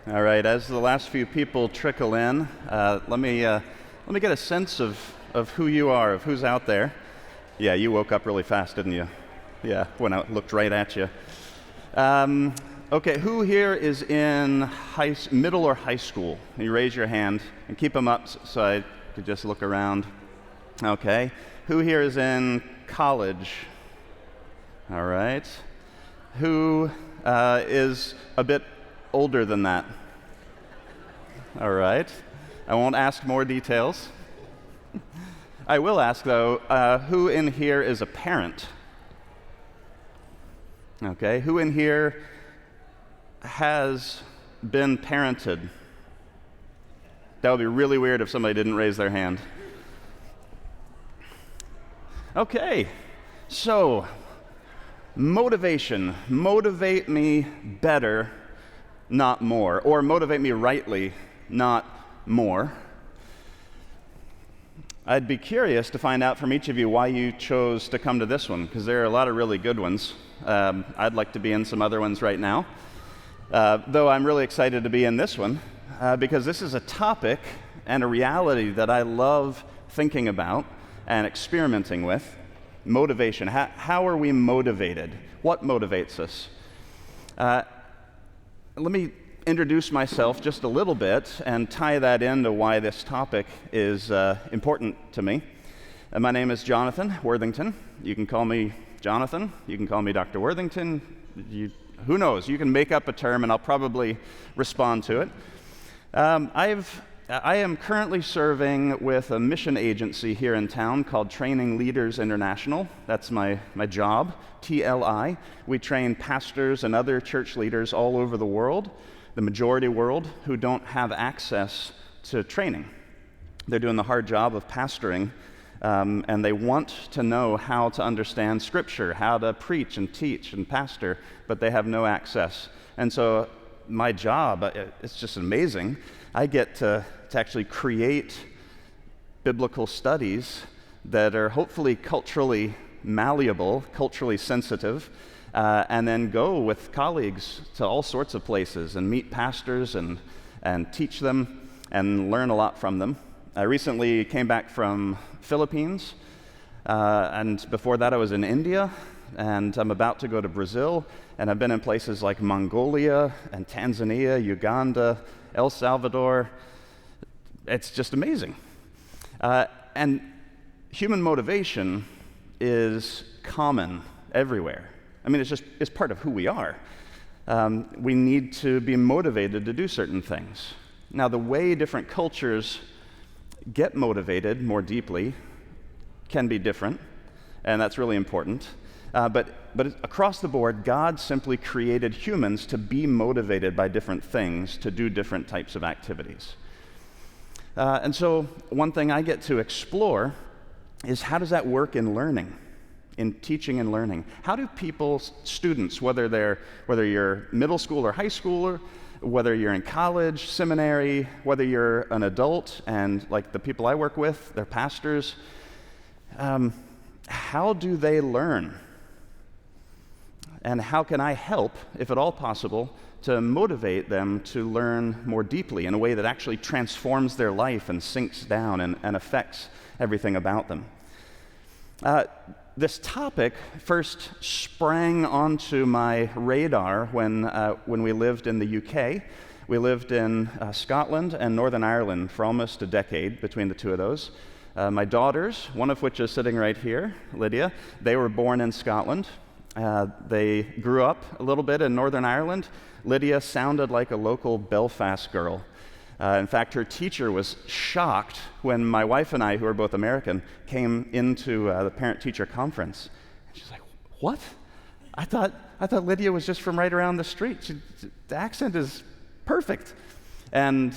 All right, as the last few people trickle in, let me get a sense of who you are, of who's out there. Yeah, you woke up really fast, didn't you? Yeah, when I looked right at you. Okay, who here is in middle or high school? You raise your hand and keep them up so I could just look around. Okay, who here is in college? All right. Who is a bit older than that? All right. I won't ask more details. I will ask, though, who in here is a parent? Okay. Who in here has been parented? That would be really weird if somebody didn't raise their hand. Okay. So, motivation. Motivate me better, not more. Or motivate me rightly, not more. I'd be curious to find out from each of you why you chose to come to this one, because there are a lot of really good ones. I'd like to be in some other ones right now, though I'm really excited to be in this one, because this is a topic and a reality that I love thinking about and experimenting with. Motivation. How are we motivated? What motivates us? Let me introduce myself just a little bit and tie that into why this topic is important to me. My name is Jonathan Worthington. You can call me Jonathan. You can call me Dr. Worthington. Who knows? You can make up a term and I'll probably respond to it. I am currently serving with a mission agency here in town called Training Leaders International. That's my job, TLI. We train pastors and other church leaders all over the world, the majority world, who don't have access to training. They're doing the hard job of pastoring, and they want to know how to understand Scripture, how to preach and teach and pastor, but they have no access. And so my job, it's just amazing. I get to actually create biblical studies that are hopefully culturally malleable, culturally sensitive, and then go with colleagues to all sorts of places and meet pastors and teach them and learn a lot from them. I recently came back from Philippines, and before that I was in India, and I'm about to go to Brazil, and I've been in places like Mongolia and Tanzania, Uganda, El Salvador. It's just amazing. And human motivation is common everywhere. I mean, it's part of who we are. We need to be motivated to do certain things. Now, the way different cultures get motivated more deeply can be different, and that's really important. But across the board, God simply created humans to be motivated by different things, to do different types of activities. And so one thing I get to explore is how does that work in learning, in teaching and learning? How do people, students, whether you're middle school or high schooler, whether you're in college, seminary, whether you're an adult, and like the people I work with, they're pastors, how do they learn? And how can I help, if at all possible, to motivate them to learn more deeply in a way that actually transforms their life and sinks down and affects everything about them? This topic first sprang onto my radar when we lived in the UK. We lived in Scotland and Northern Ireland for almost a decade between the two of those. My daughters, one of which is sitting right here, Lydia, they were born in Scotland. They grew up a little bit in Northern Ireland. Lydia sounded like a local Belfast girl. In fact, her teacher was shocked when my wife and I, who are both American, came into the parent-teacher conference. She's like, "What? I thought Lydia was just from right around the street. The accent is perfect." And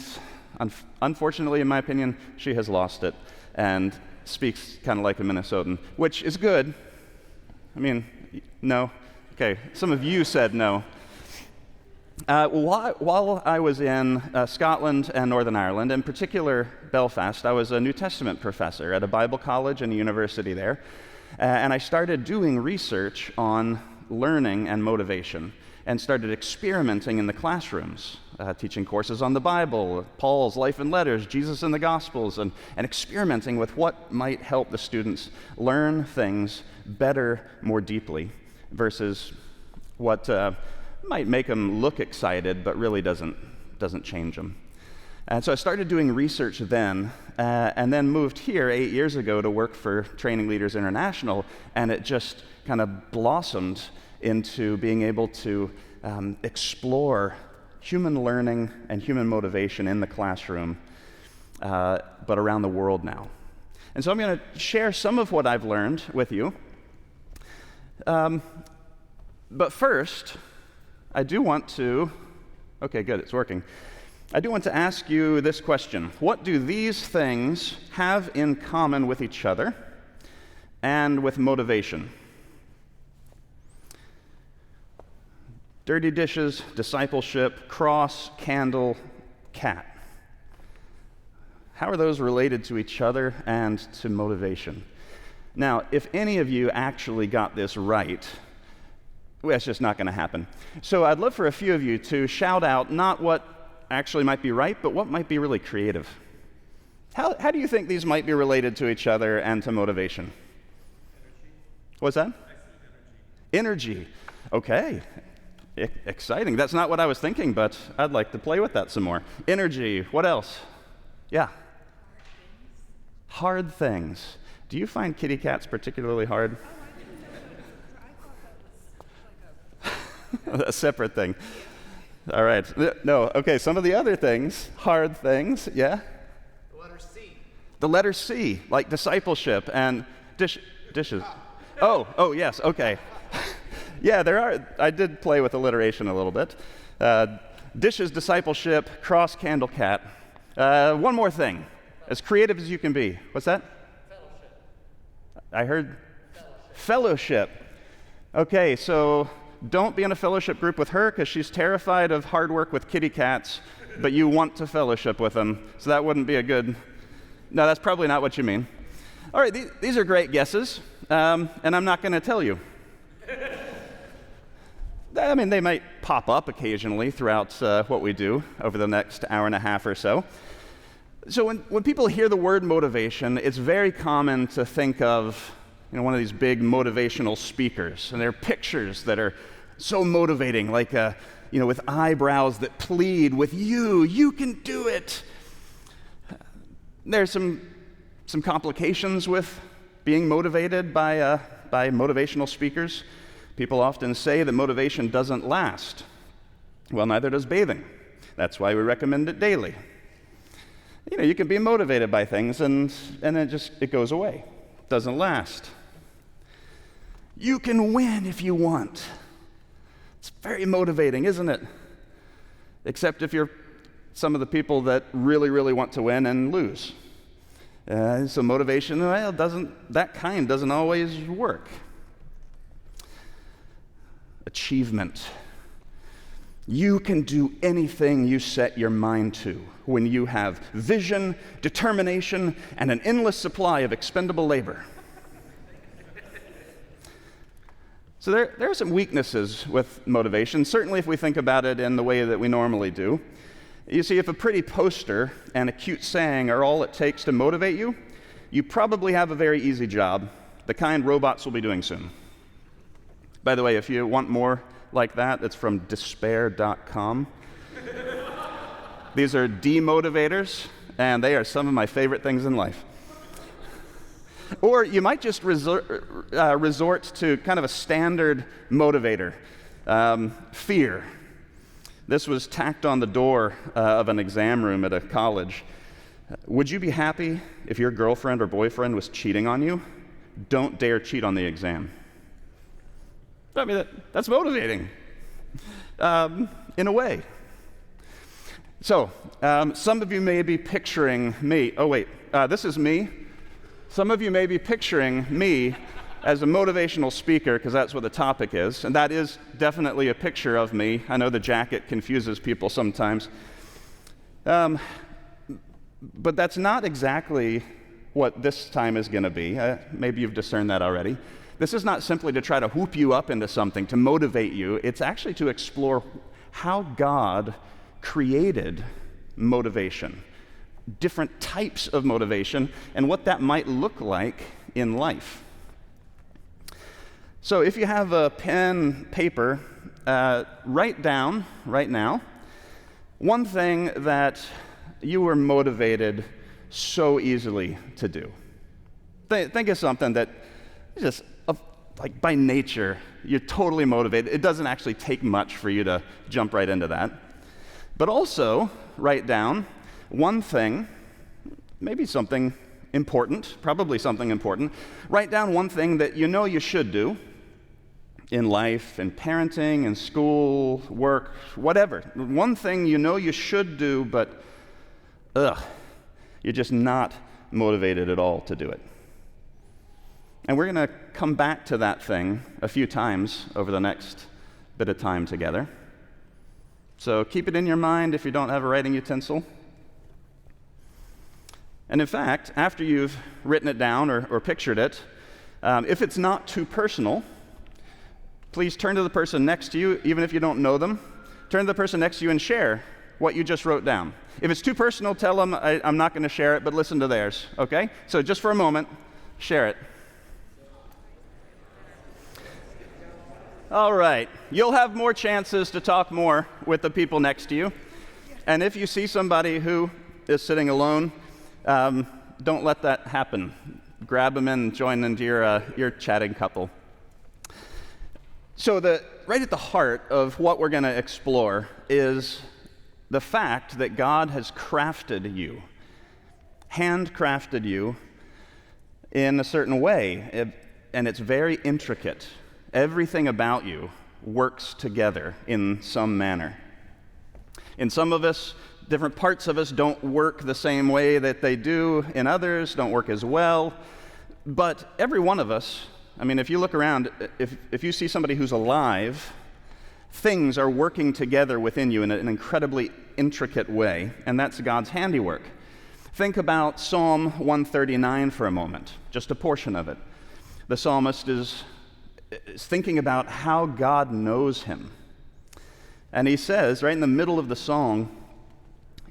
unfortunately, in my opinion, she has lost it and speaks kind of like a Minnesotan, which is good. I mean, no? Okay, some of you said no. While I was in Scotland and Northern Ireland, in particular Belfast, I was a New Testament professor at a Bible college and a university there, and I started doing research on learning and motivation. and started experimenting in the classrooms, teaching courses on the Bible, Paul's life and letters, Jesus and the Gospels, and experimenting with what might help the students learn things better, more deeply, versus what might make them look excited but really doesn't change them. And so I started doing research then, and then moved here 8 years ago to work for Training Leaders International, and it just kind of blossomed into being able to explore human learning and human motivation in the classroom, but around the world now. And so I'm going to share some of what I've learned with you. But first, I do want to, okay, good, it's working. I do want to ask you this question. What do these things have in common with each other and with motivation? Dirty dishes, discipleship, cross, candle, cat. How are those related to each other and to motivation? Now, if any of you actually got this right, well, that's just not going to happen. So I'd love for a few of you to shout out not what actually might be right, but what might be really creative. How do you think these might be related to each other and to motivation? Energy. What's that? Energy. Okay. Exciting. That's not what I was thinking, but I'd like to play with that some more. Energy. What else? Yeah. Hard things. Do you find kitty cats particularly hard? A separate thing. All right. No. Okay. Some of the other things, hard things. Yeah. The letter C. The letter C, like discipleship and dishes. Oh, yes. Okay. Yeah, there are. I did play with alliteration a little bit. Dishes, discipleship, cross, candle, cat. One more thing. As creative as you can be. What's that? Fellowship. I heard fellowship. Okay, so don't be in a fellowship group with her because she's terrified of hard work with kitty cats, but you want to fellowship with them. So that wouldn't be a good... No, that's probably not what you mean. All right, these are great guesses, and I'm not going to tell you. I mean, they might pop up occasionally throughout what we do over the next hour and a half or so. So when people hear the word motivation, it's very common to think of one of these big motivational speakers, and there are pictures that are so motivating, like with eyebrows that plead with you can do it. There's some complications with being motivated by motivational speakers. People often say that motivation doesn't last. Well, neither does bathing. That's why we recommend it daily. You can be motivated by things and it goes away. It doesn't last. You can win if you want. It's very motivating, isn't it? Except if you're some of the people that really, really want to win and lose. So motivation, doesn't always work. Achievement. You can do anything you set your mind to when you have vision, determination, and an endless supply of expendable labor. So there are some weaknesses with motivation, certainly if we think about it in the way that we normally do. You see, if a pretty poster and a cute saying are all it takes to motivate you, you probably have a very easy job, the kind robots will be doing soon. By the way, if you want more like that, it's from despair.com. These are demotivators, and they are some of my favorite things in life. Or you might just resort to kind of a standard motivator, fear. This was tacked on the door of an exam room at a college. Would you be happy if your girlfriend or boyfriend was cheating on you? Don't dare cheat on the exam. I mean, that's motivating, in a way. So, some of you may be picturing me. Oh, wait, this is me. Some of you may be picturing me as a motivational speaker, because that's what the topic is, and that is definitely a picture of me. I know the jacket confuses people sometimes. But that's not exactly what this time is going to be. Maybe you've discerned that already. This is not simply to try to whoop you up into something, to motivate you. It's actually to explore how God created motivation, different types of motivation, and what that might look like in life. So if you have a pen, paper, write down right now one thing that you were motivated so easily to do. Think of something that just, like by nature, you're totally motivated. It doesn't actually take much for you to jump right into that. But also, write down one thing, maybe something important, probably something important. Write down one thing that you know you should do in life, in parenting, in school, work, whatever. One thing you know you should do, but you're just not motivated at all to do it. And we're going to come back to that thing a few times over the next bit of time together. So keep it in your mind if you don't have a writing utensil. And in fact, after you've written it down or pictured it, if it's not too personal, please turn to the person next to you, even if you don't know them. Turn to the person next to you and share what you just wrote down. If it's too personal, tell them, I'm not going to share it, but listen to theirs, okay? So just for a moment, share it. All right. You'll have more chances to talk more with the people next to you. And if you see somebody who is sitting alone, don't let that happen. Grab them in and join into your chatting couple. So right at the heart of what we're going to explore is the fact that God has crafted you, handcrafted you in a certain way, and it's very intricate. Everything about you works together in some manner. In some of us, different parts of us don't work the same way that they do in others, don't work as well. But every one of us, I mean, if you look around, if you see somebody who's alive, things are working together within you in an incredibly intricate way, and that's God's handiwork. Think about Psalm 139 for a moment, just a portion of it. The psalmist is thinking about how God knows him. And he says, right in the middle of the song,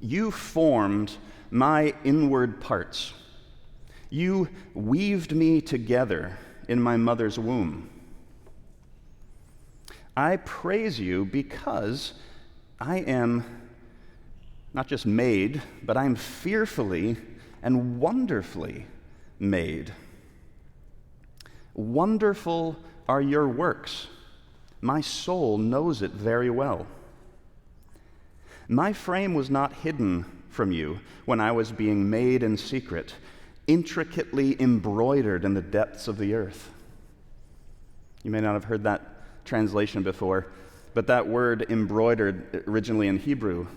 "You formed my inward parts. You weaved me together in my mother's womb. I praise you because I am not just made, but I'm fearfully and wonderfully made. Wonderful are your works. My soul knows it very well. My frame was not hidden from you when I was being made in secret, intricately embroidered in the depths of the earth." You may not have heard that translation before, but that word embroidered, originally in Hebrew,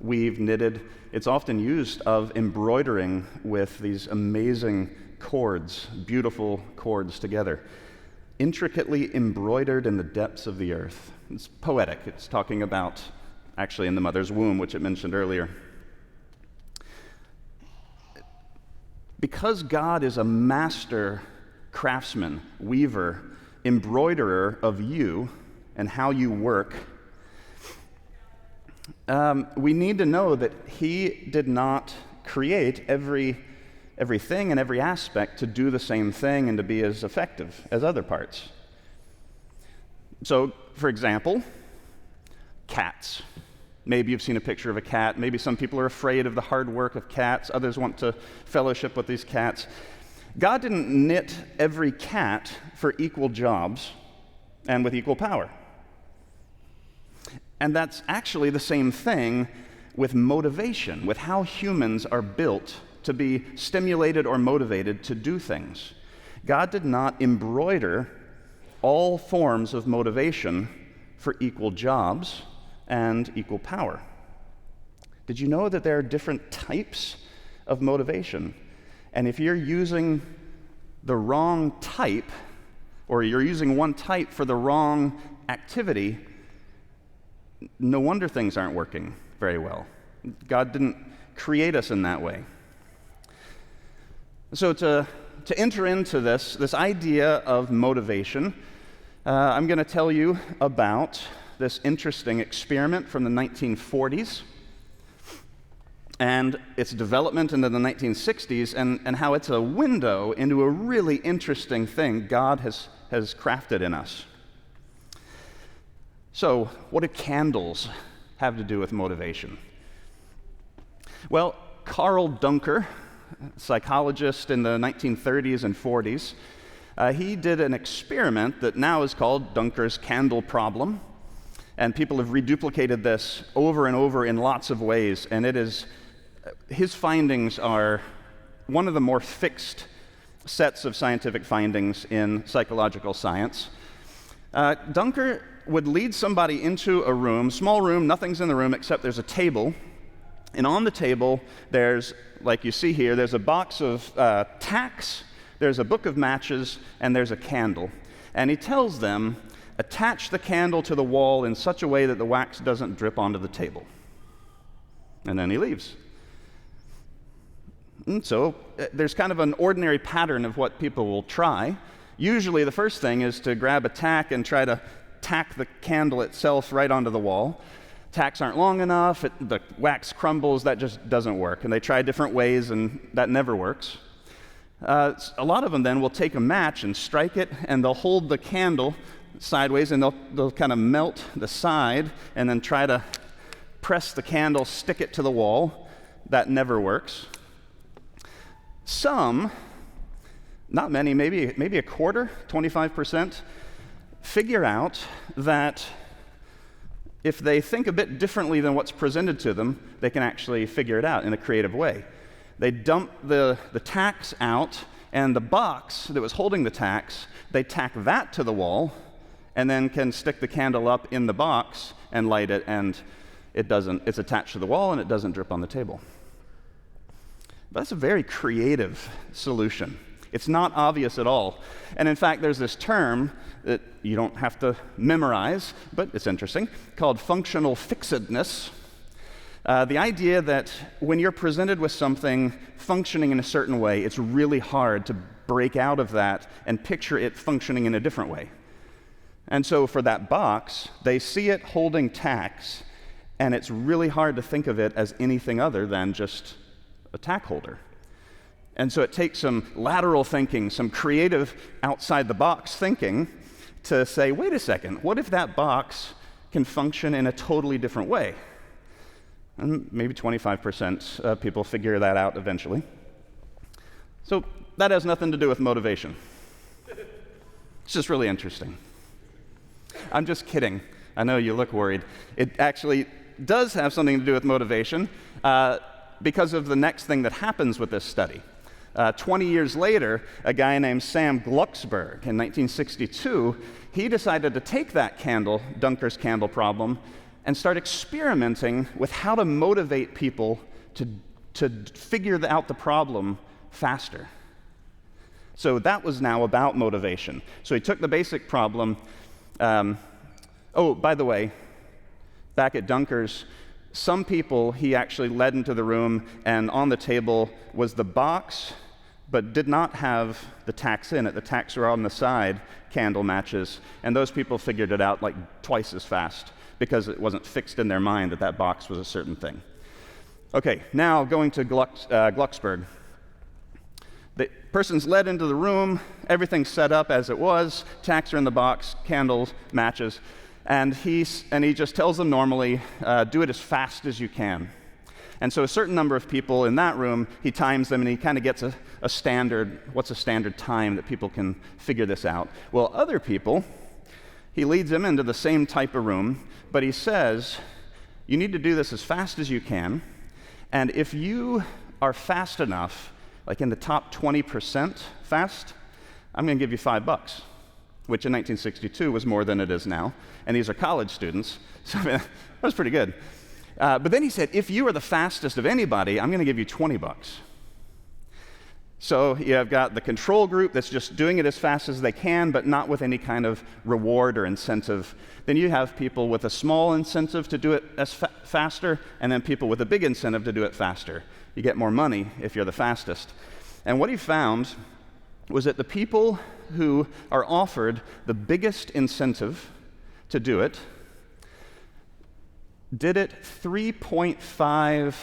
weaved, knitted, it's often used of embroidering with these amazing cords, beautiful cords together. Intricately embroidered in the depths of the earth. It's poetic. It's talking about actually in the mother's womb, which it mentioned earlier. Because God is a master craftsman, weaver, embroiderer of you and how you work, we need to know that he did not create everything and every aspect to do the same thing and to be as effective as other parts. So, for example, cats. Maybe you've seen a picture of a cat. Maybe some people are afraid of the hard work of cats. Others want to fellowship with these cats. God didn't knit every cat for equal jobs and with equal power. And that's actually the same thing with motivation, with how humans are built to be stimulated or motivated to do things. God did not embroider all forms of motivation for equal jobs and equal power. Did you know that there are different types of motivation? And if you're using the wrong type, or you're using one type for the wrong activity, no wonder things aren't working very well. God didn't create us in that way. So to to enter into this idea of motivation, I'm going to tell you about this interesting experiment from the 1940s and its development into the 1960s, and how it's a window into a really interesting thing God has crafted in us. So, what do candles have to do with motivation? Well, Carl Duncker, psychologist in the 1930s and 40s, he did an experiment that now is called Dunker's candle problem. And people have reduplicated this over and over in lots of ways. And his findings are one of the more fixed sets of scientific findings in psychological science. Duncker would lead somebody into a room, small room, nothing's in the room except there's a table. And on the table, there's, like you see here, there's a box of tacks, there's a book of matches, and there's a candle. And he tells them, attach the candle to the wall in such a way that the wax doesn't drip onto the table. And then he leaves. And so there's kind of an ordinary pattern of what people will try. Usually the first thing is to grab a tack and try to tack the candle itself right onto the wall. Tacks aren't long enough, the wax crumbles, that just doesn't work. And they try different ways, and that never works. A lot of them then will take a match and strike it, and they'll hold the candle sideways, and they'll kind of melt the side, and then try to press the candle, stick it to the wall. That never works. Some, not many, maybe a quarter, 25%, figure out that if they think a bit differently than what's presented to them, they can actually figure it out in a creative way. They dump the tacks out, and the box that was holding the tacks, they tack that to the wall, and then can stick the candle up in the box and light it, and it's attached to the wall, and it doesn't drip on the table. But that's a very creative solution. It's not obvious at all. And in fact, there's this term that you don't have to memorize, but it's interesting, called functional fixedness. The idea that when you're presented with something functioning in a certain way, it's really hard to break out of that and picture it functioning in a different way. And so for that box, they see it holding tacks, and it's really hard to think of it as anything other than just a tack holder. And so it takes some lateral thinking, some creative outside-the-box thinking to say, wait a second, what if that box can function in a totally different way? And maybe 25% of people figure that out eventually. So that has nothing to do with motivation. It's just really interesting. I'm just kidding. I know you look worried. It actually does have something to do with motivation because of the next thing that happens with this study. 20 years later, a guy named Sam Glucksberg in 1962, he decided to take that candle, Dunker's candle problem, and start experimenting with how to motivate people to figure out the problem faster. So that was now about motivation. So he took the basic problem. By the way, back at Dunker's, some people he actually led into the room, and on the table was the box, but did not have the tacks in it. The tacks were on the side, candle matches, and those people figured it out like twice as fast because it wasn't fixed in their mind that that box was a certain thing. Okay, now going to Glucksberg. The person's led into the room, everything's set up as it was, tacks are in the box, candles, matches, and he just tells them normally, do it as fast as you can. And so a certain number of people in that room, he times them, and he kind of gets a standard, what's a standard time that people can figure this out? Well, other people, he leads them into the same type of room, but he says, you need to do this as fast as you can, and if you are fast enough, like in the top 20% fast, I'm going to give you $5, which in 1962 was more than it is now. And these are college students, so that was pretty good. But then he said, if you are the fastest of anybody, I'm going to give you $20. So you've got the control group that's just doing it as fast as they can, but not with any kind of reward or incentive. Then you have people with a small incentive to do it as faster, and then people with a big incentive to do it faster. You get more money if you're the fastest. And what he found was that the people who are offered the biggest incentive to do it did it 3.5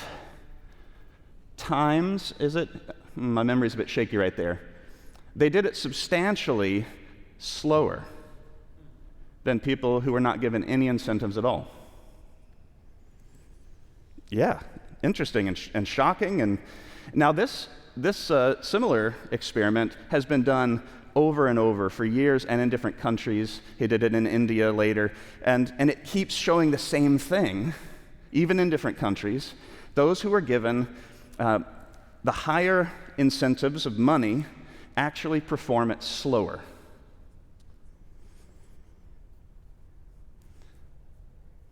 times, is it? My memory's a bit shaky right there. They did it substantially slower than people who were not given any incentives at all. Yeah, interesting and shocking. And now this similar experiment has been done over and over for years and in different countries. He did it in India later, and it keeps showing the same thing, even in different countries. Those who are given the higher incentives of money actually perform it slower.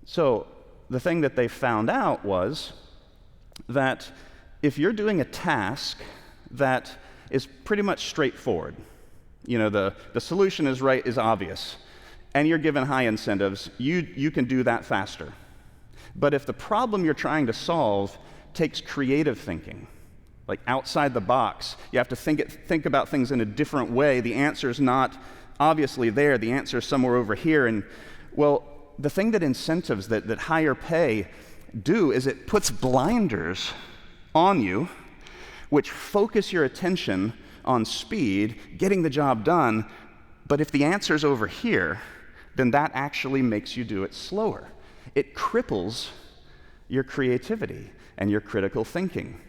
So the thing that they found out was that if you're doing a task that is pretty much straightforward, the solution is obvious, and you're given high incentives, you can do that faster. But if the problem you're trying to solve takes creative thinking, like outside the box, you have to think about things in a different way. The answer's not obviously there, the answer's somewhere over here. And well, the thing that incentives, that higher pay do, is it puts blinders on you, which focus your attention on speed, getting the job done. But if the answer's over here, then that actually makes you do it slower. It cripples your creativity and your critical thinking.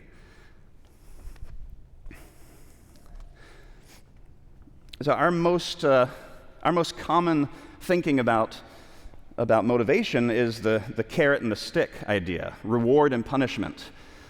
So our most common thinking about motivation is the carrot and the stick idea, reward and punishment.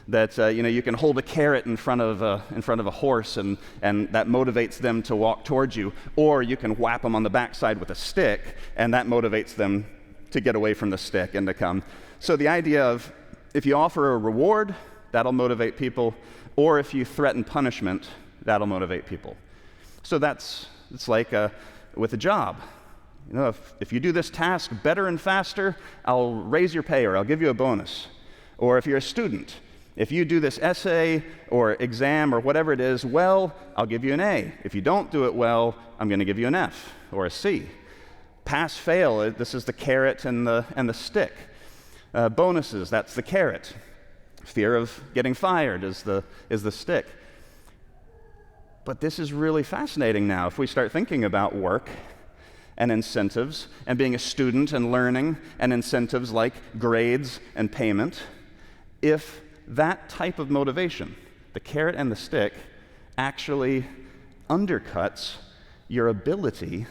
That you can hold a carrot in front of a horse and that motivates them to walk towards you, or you can whap them on the backside with a stick and that motivates them to get away from the stick and to come. So the idea of if you offer a reward, that'll motivate people, or if you threaten punishment, that'll motivate people. So it's like with a job. If you do this task better and faster, I'll raise your pay or I'll give you a bonus. Or if you're a student, if you do this essay or exam or whatever it is well, I'll give you an A. If you don't do it well, I'm going to give you an F or a C. Pass, fail, this is the carrot and the stick. Bonuses, that's the carrot. Fear of getting fired is the stick. But this is really fascinating now if we start thinking about work and incentives and being a student and learning and incentives like grades and payment. If that type of motivation, the carrot and the stick, actually undercuts your ability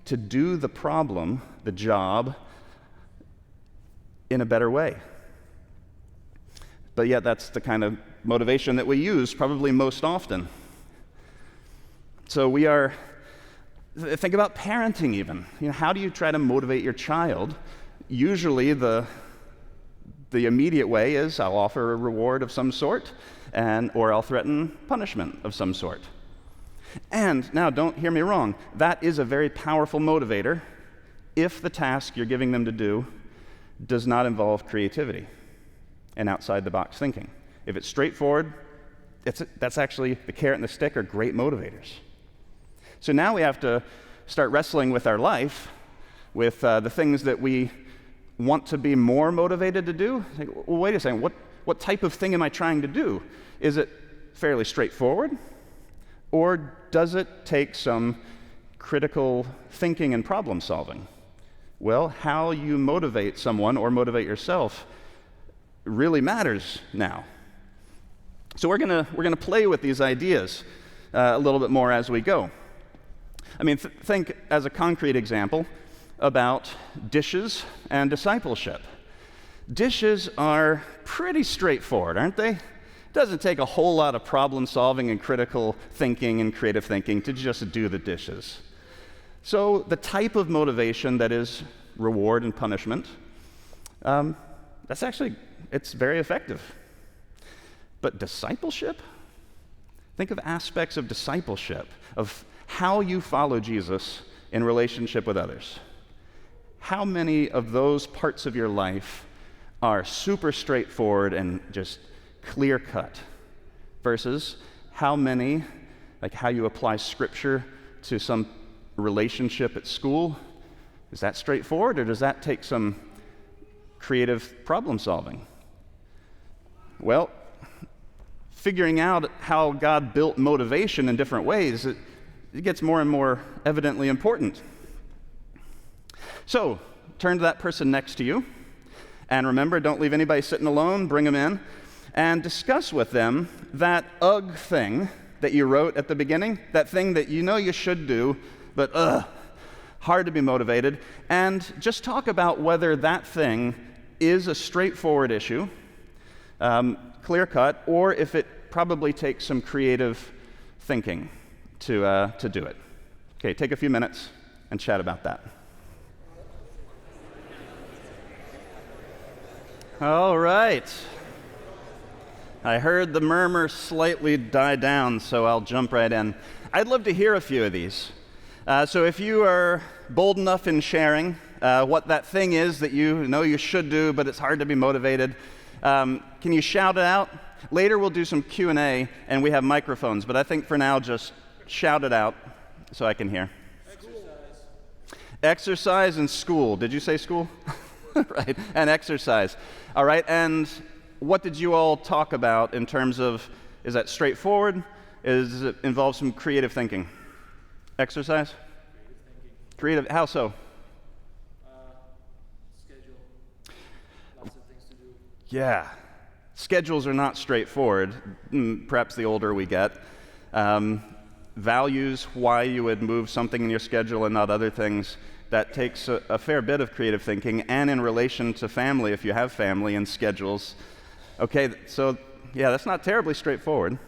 to do the problem, the job, in a better way. But yet that's the kind of motivation that we use probably most often. So think about parenting even. How do you try to motivate your child? Usually the immediate way is I'll offer a reward of some sort, or I'll threaten punishment of some sort. And now, don't hear me wrong, that is a very powerful motivator if the task you're giving them to do does not involve creativity and outside-the-box thinking. If it's straightforward, that's actually, the carrot and the stick are great motivators. So now we have to start wrestling with our life, with the things that we want to be more motivated to do. Like, well, wait a second, what type of thing am I trying to do? Is it fairly straightforward? Or does it take some critical thinking and problem solving? Well, how you motivate someone or motivate yourself really matters now. So we're gonna play with these ideas a little bit more as we go. I mean, think as a concrete example about dishes and discipleship. Dishes are pretty straightforward, aren't they? It doesn't take a whole lot of problem solving and critical thinking and creative thinking to just do the dishes. So the type of motivation that is reward and punishment, it's very effective. But discipleship? Think of aspects of discipleship, of how you follow Jesus in relationship with others. How many of those parts of your life are super straightforward and just clear-cut versus how many like how you apply Scripture to some relationship at school. Is that straightforward, or does that take some creative problem solving? Well, figuring out how God built motivation in different ways, it gets more and more evidently important. So, turn to that person next to you, and remember, don't leave anybody sitting alone, bring them in, and discuss with them that UGG thing that you wrote at the beginning, that thing that you know you should do, but hard to be motivated, and just talk about whether that thing is a straightforward issue, clear-cut, or if it probably takes some creative thinking to do it. Okay, take a few minutes and chat about that. All right. I heard the murmur slightly die down, so I'll jump right in. I'd love to hear a few of these. So if you are bold enough in sharing what that thing is that you know you should do, but it's hard to be motivated, can you shout it out? Later we'll do some Q&A, and we have microphones, but I think for now just shout it out so I can hear. Exercise and school. Did you say school? Right, and exercise. All right, and what did you all talk about in terms of, is that straightforward? Does it involve some creative thinking? Exercise? Creative, how so? Schedule. Lots of things to do. Yeah, schedules are not straightforward, perhaps the older we get. Values, why you would move something in your schedule and not other things, that takes a fair bit of creative thinking, and in relation to family, if you have family and schedules. Okay, so yeah, that's not terribly straightforward.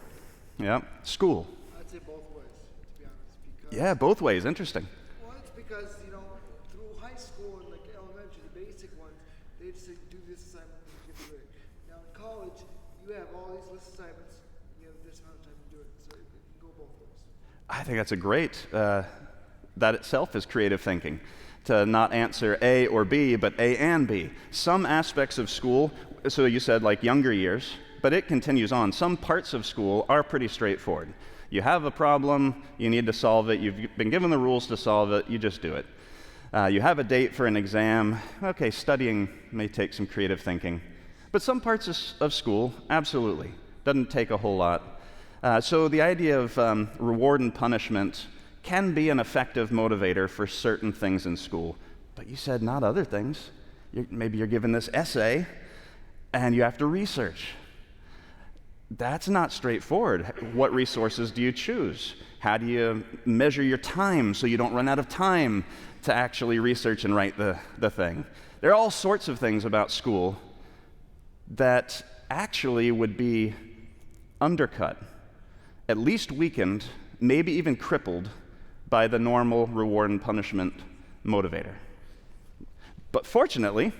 Yeah, school. I'd say both ways, to be honest. Because, Yeah, both ways, interesting. well, it's because, through high school and like elementary, the basic ones, they just say, do this assignment and you can do it. Now in college, you have all these list assignments, and you have this amount of time to do it, so it can go both ways. I think that's a great, that itself is creative thinking, to not answer A or B, but A and B. Some aspects of school, so you said like younger years, but it continues on. Some parts of school are pretty straightforward. You have a problem, you need to solve it, you've been given the rules to solve it, you just do it. You have a date for an exam, okay, studying may take some creative thinking. But some parts of school, absolutely, doesn't take a whole lot. So the idea of reward and punishment can be an effective motivator for certain things in school. But you said not other things. Maybe you're given this essay, and you have to research. That's not straightforward. What resources do you choose? How do you measure your time so you don't run out of time to actually research and write the thing? There are all sorts of things about school that actually would be undercut, at least weakened, maybe even crippled by the normal reward and punishment motivator. But fortunately,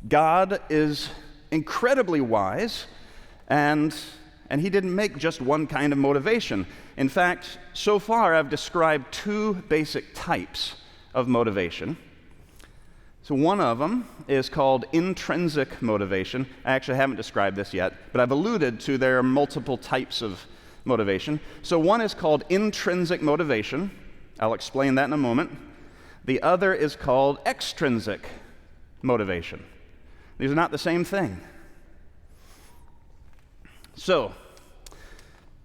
God is incredibly wise, and he didn't make just one kind of motivation. In fact, so far I've described two basic types of motivation. So one of them is called intrinsic motivation. I actually haven't described this yet, but I've alluded to there are multiple types of motivation. So one is called intrinsic motivation. I'll explain that in a moment. The other is called extrinsic motivation. These are not the same thing. So,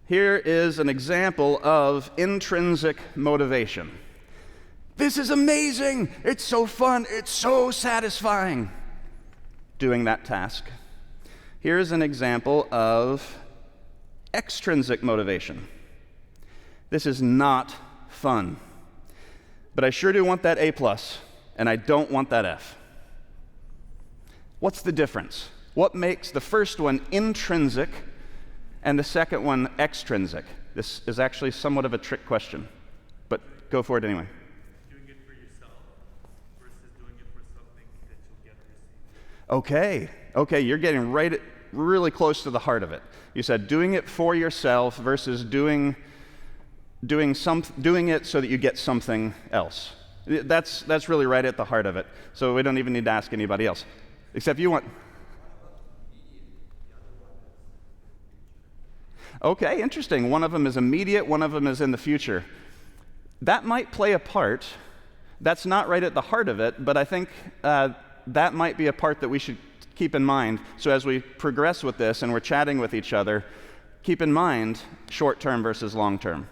here is an example of intrinsic motivation. This is amazing! It's so fun! It's so satisfying! Doing that task. Here's an example of extrinsic motivation. This is not fun. But I sure do want that A+, and I don't want that F. What's the difference? What makes the first one intrinsic and the second one extrinsic? This is actually somewhat of a trick question, but go for it anyway. Doing it for yourself versus doing it for something that you'll get or receive. Okay, you're getting really close to the heart of it. You said doing it for yourself versus doing it so that you get something else. That's really right at the heart of it. So we don't even need to ask anybody else, except you want. Okay, interesting. One of them is immediate, one of them is in the future. That might play a part. That's not right at the heart of it, but I think that might be a part that we should keep in mind. So as we progress with this and we're chatting with each other, keep in mind short-term versus long-term.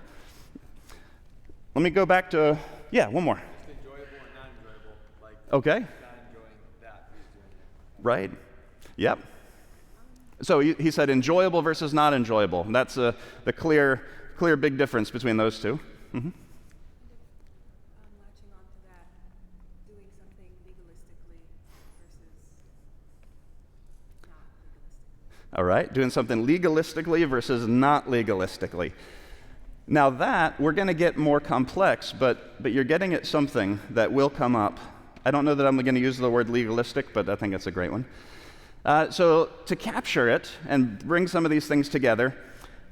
Let me go back to, one more. It's enjoyable and not enjoyable. Like, Okay. not enjoying that, he's doing it. Right. Yep. So he said enjoyable versus not enjoyable. That's the clear big difference between those two. Mm-hmm. Latching on to that, doing something legalistically versus not legalistically. All right, doing something legalistically versus not legalistically. Now that, we're going to get more complex, but you're getting at something that will come up. I don't know that I'm going to use the word legalistic, but I think it's a great one. So to capture it and bring some of these things together,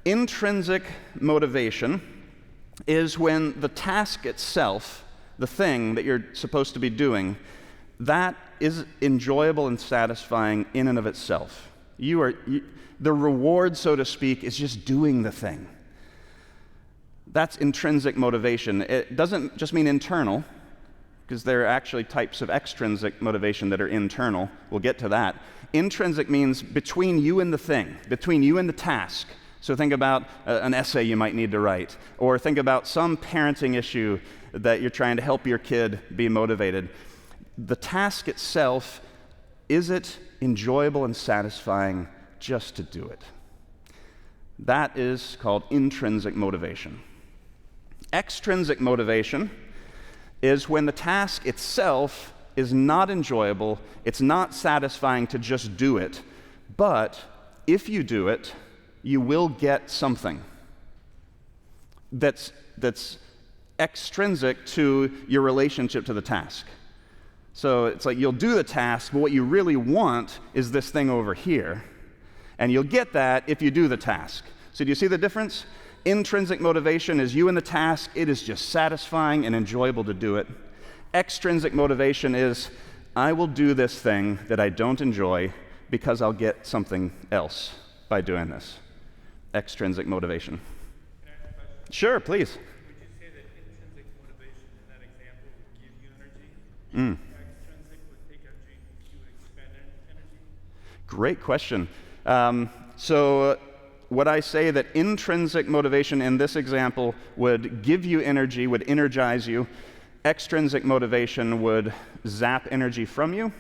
intrinsic motivation is when the task itself, the thing that you're supposed to be doing, that is enjoyable and satisfying in and of itself. The reward, so to speak, is just doing the thing. That's intrinsic motivation. It doesn't just mean internal, because there are actually types of extrinsic motivation that are internal. We'll get to that. Intrinsic means between you and the thing, between you and the task. So think about an essay you might need to write, or think about some parenting issue that you're trying to help your kid be motivated. The task itself, is it enjoyable and satisfying just to do it? That is called intrinsic motivation. Extrinsic motivation is when the task itself is not enjoyable, it's not satisfying to just do it, but if you do it, you will get something that's extrinsic to your relationship to the task. So it's like you'll do the task, but what you really want is this thing over here, and you'll get that if you do the task. So do you see the difference? Intrinsic motivation is you and the task. It is just satisfying and enjoyable to do it. Extrinsic motivation is, I will do this thing that I don't enjoy because I'll get something else by doing this. Extrinsic motivation. Can I ask a question? Sure, please. Would you say that intrinsic motivation in that example would give you energy? Extrinsic would take energy to expend energy? Great question. So would I say that intrinsic motivation in this example would give you energy, would energize you? Extrinsic motivation would zap energy from you?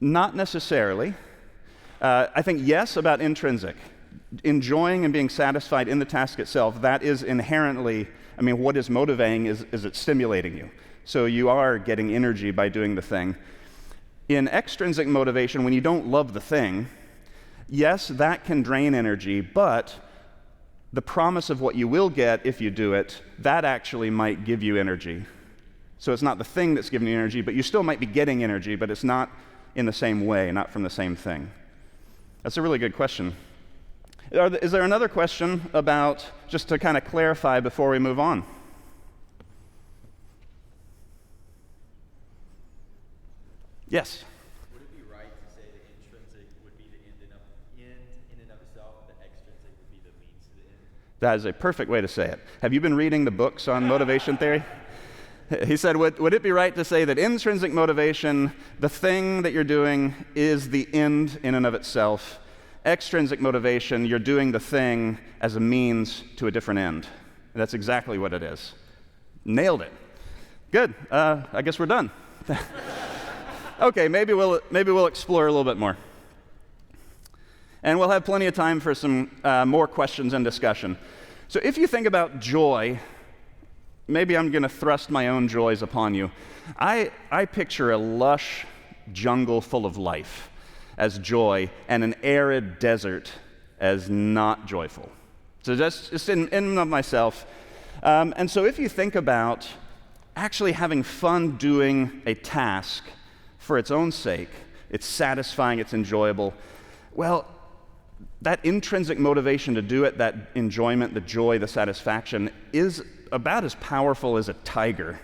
Not necessarily. I think yes about intrinsic. Enjoying and being satisfied in the task itself, that is inherently, what is motivating is it stimulating you. So you are getting energy by doing the thing. In extrinsic motivation, when you don't love the thing, yes, that can drain energy, but the promise of what you will get if you do it, that actually might give you energy. So it's not the thing that's giving you energy, but you still might be getting energy, but it's not in the same way, not from the same thing. That's a really good question. Is there another question about, just to kind of clarify before we move on? Yes? Would it be right to say that intrinsic would be the end in and of itself, and that extrinsic would be the means to the end? That is a perfect way to say it. Have you been reading the books on motivation theory? He said, would it be right to say that intrinsic motivation, the thing that you're doing, is the end in and of itself? Extrinsic motivation, you're doing the thing as a means to a different end. And that's exactly what it is. Nailed it. Good. I guess we're done. Okay, maybe we'll explore a little bit more. And we'll have plenty of time for some more questions and discussion. So if you think about joy, maybe I'm going to thrust my own joys upon you. I picture a lush jungle full of life as joy, and an arid desert as not joyful. So that's just in and of myself. And so if you think about actually having fun doing a task for its own sake, it's satisfying, it's enjoyable, well, that intrinsic motivation to do it, that enjoyment, the joy, the satisfaction, is about as powerful as a tiger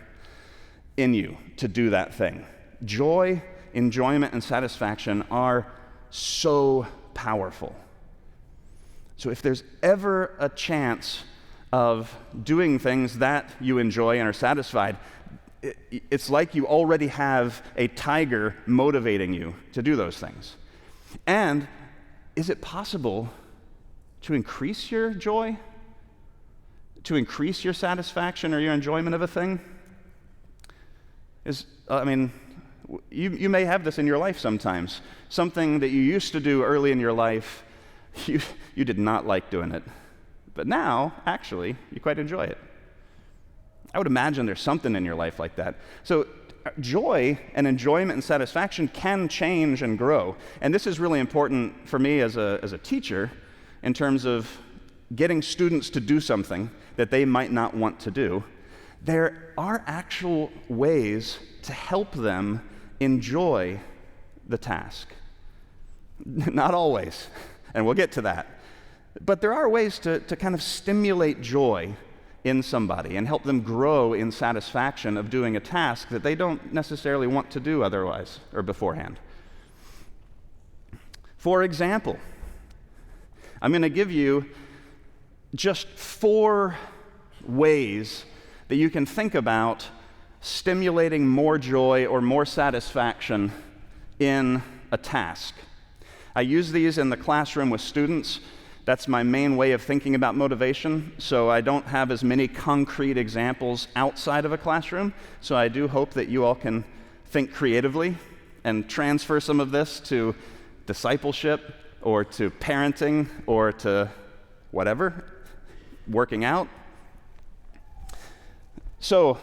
in you to do that thing. Joy, enjoyment, and satisfaction are so powerful. So if there's ever a chance of doing things that you enjoy and are satisfied, it's like you already have a tiger motivating you to do those things. And is it possible to increase your joy? To increase your satisfaction or your enjoyment of a thing? You may have this in your life sometimes. Something that you used to do early in your life, you did not like doing it. But now, actually, you quite enjoy it. I would imagine there's something in your life like that. So joy and enjoyment and satisfaction can change and grow. And this is really important for me as a teacher in terms of getting students to do something that they might not want to do. There are actual ways to help them enjoy the task. Not always, and we'll get to that. But there are ways to kind of stimulate joy in somebody and help them grow in satisfaction of doing a task that they don't necessarily want to do otherwise or beforehand. For example, I'm going to give you just 4 ways that you can think about stimulating more joy or more satisfaction in a task. I use these in the classroom with students. That's my main way of thinking about motivation, so I don't have as many concrete examples outside of a classroom, so I do hope that you all can think creatively and transfer some of this to discipleship or to parenting or to whatever, working out. So,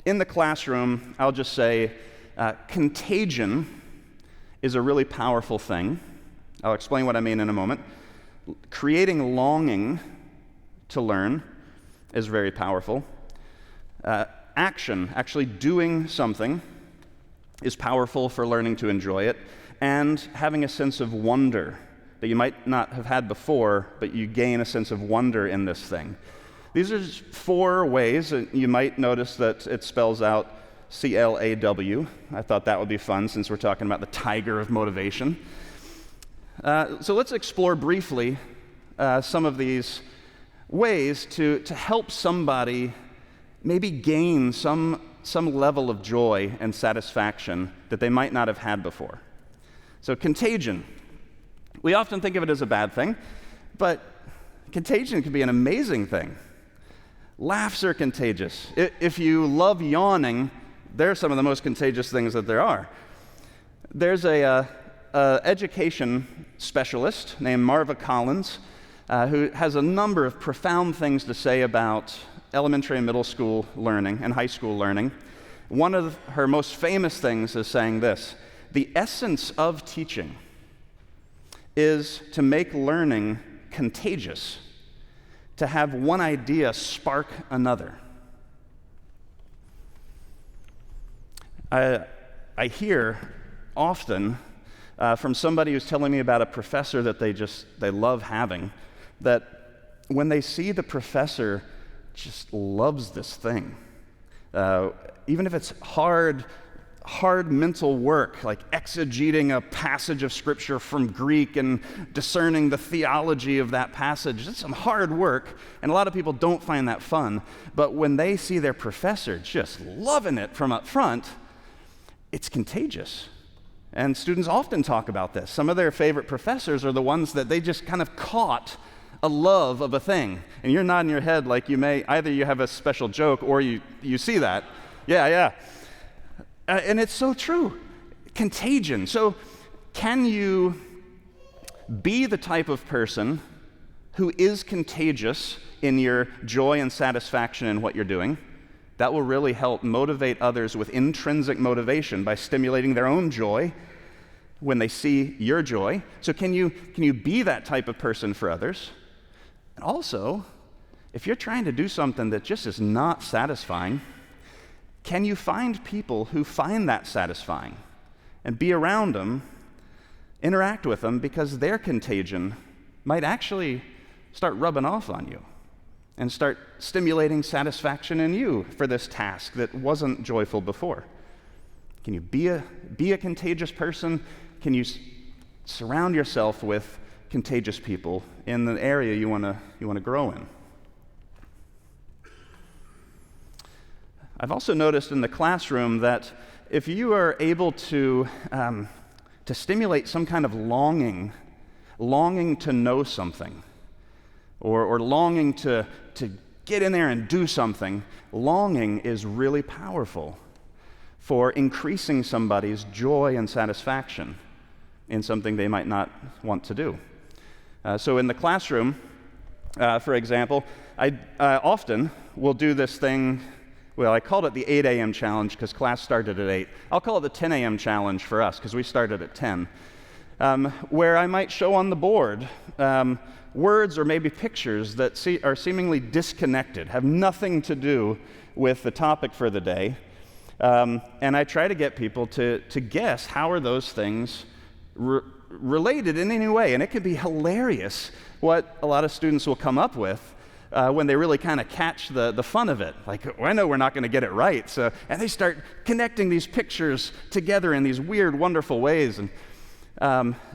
in the classroom, I'll just say contagion is a really powerful thing. I'll explain what I mean in a moment. Creating longing to learn is very powerful. Action, actually doing something, is powerful for learning to enjoy it. And having a sense of wonder that you might not have had before, but you gain a sense of wonder in this thing. These are just 4 ways. You might notice that it spells out CLAW. I thought that would be fun since we're talking about the tiger of motivation. So let's explore briefly some of these ways to help somebody maybe gain some level of joy and satisfaction that they might not have had before. So contagion. We often think of it as a bad thing, but contagion can be an amazing thing. Laughs are contagious. If you love yawning, they're some of the most contagious things that there are. There's a education specialist named Marva Collins who has a number of profound things to say about elementary and middle school learning and high school learning. One of her most famous things is saying this: the essence of teaching is to make learning contagious, to have one idea spark another. I hear often from somebody who's telling me about a professor that they love having, that when they see the professor just loves this thing, even if it's hard mental work, like exegeting a passage of Scripture from Greek and discerning the theology of that passage. It's some hard work, and a lot of people don't find that fun. But when they see their professor just loving it from up front, it's contagious. And students often talk about this. Some of their favorite professors are the ones that they just kind of caught a love of a thing. And you're nodding your head like you may, either you have a special joke or you see that. Yeah. And it's so true. Contagion. So can you be the type of person who is contagious in your joy and satisfaction in what you're doing? That will really help motivate others with intrinsic motivation by stimulating their own joy when they see your joy. So can you be that type of person for others? And also, if you're trying to do something that just is not satisfying, can you find people who find that satisfying and be around them, interact with them, because their contagion might actually start rubbing off on you and start stimulating satisfaction in you for this task that wasn't joyful before? Can you be a contagious person? Can you surround yourself with contagious people in the area you want to grow in. I've also noticed in the classroom that if you are able to stimulate some kind of longing to know something, or longing to get in there and do something, longing is really powerful for increasing somebody's joy and satisfaction in something they might not want to do. So in the classroom, for example, I often will do this thing. Well, I called it the 8 a.m. challenge because class started at 8. I'll call it the 10 a.m. challenge for us because we started at 10, where I might show on the board words or maybe pictures that are seemingly disconnected, have nothing to do with the topic for the day, and I try to get people to guess how are those things related in any way, and it can be hilarious what a lot of students will come up with when they really kind of catch the fun of it. Like, I know we're not going to get it right, and they start connecting these pictures together in these weird, wonderful ways. And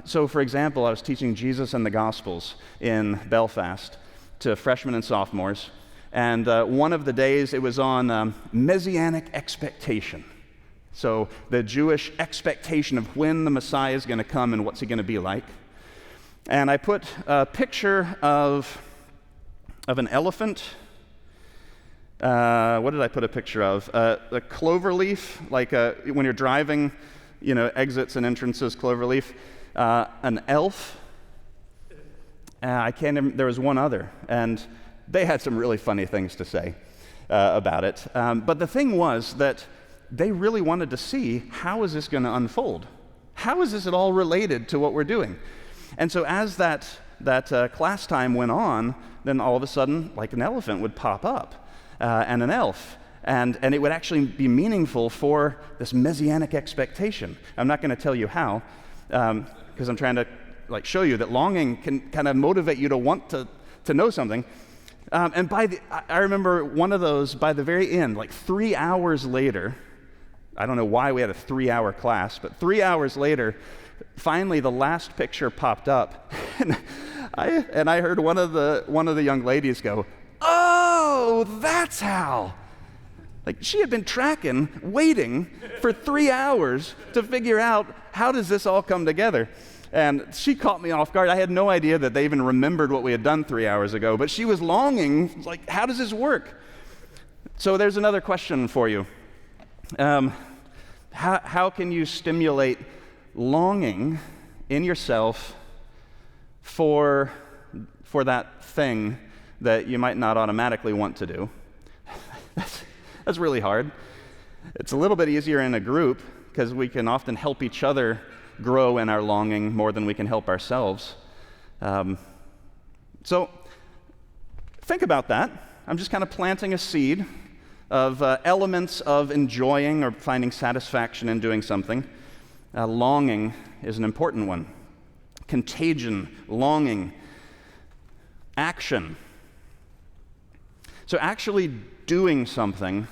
so, for example, I was teaching Jesus and the Gospels in Belfast to freshmen and sophomores, and one of the days it was on messianic expectation. So the Jewish expectation of when the Messiah is going to come and what's he going to be like. And I put a picture of an elephant. What did I put a picture of? A clover leaf, like when you're driving, exits and entrances, clover leaf. An elf. There was one other, and they had some really funny things to say about it. But the thing was that they really wanted to see, how is this going to unfold? How is this at all related to what we're doing? And so as that class time went on, then all of a sudden, like an elephant would pop up, and an elf, and it would actually be meaningful for this messianic expectation. I'm not going to tell you how, because I'm trying to show you that longing can kind of motivate you to want to know something. And I remember one of those by the very end, 3 hours later. I don't know why we had a 3-hour class, but 3 hours later, finally the last picture popped up, and I heard one of the young ladies go, "Oh, that's how!" She had been waiting for 3 hours to figure out, how does this all come together? And she caught me off guard. I had no idea that they even remembered what we had done 3 hours ago, but she was longing, how does this work? So there's another question for you. How can you stimulate longing in yourself for that thing that you might not automatically want to do? That's really hard. It's a little bit easier in a group because we can often help each other grow in our longing more than we can help ourselves. So think about that. I'm just kind of planting a seed of elements of enjoying or finding satisfaction in doing something. Longing is an important one. Contagion, longing, action. So actually doing something,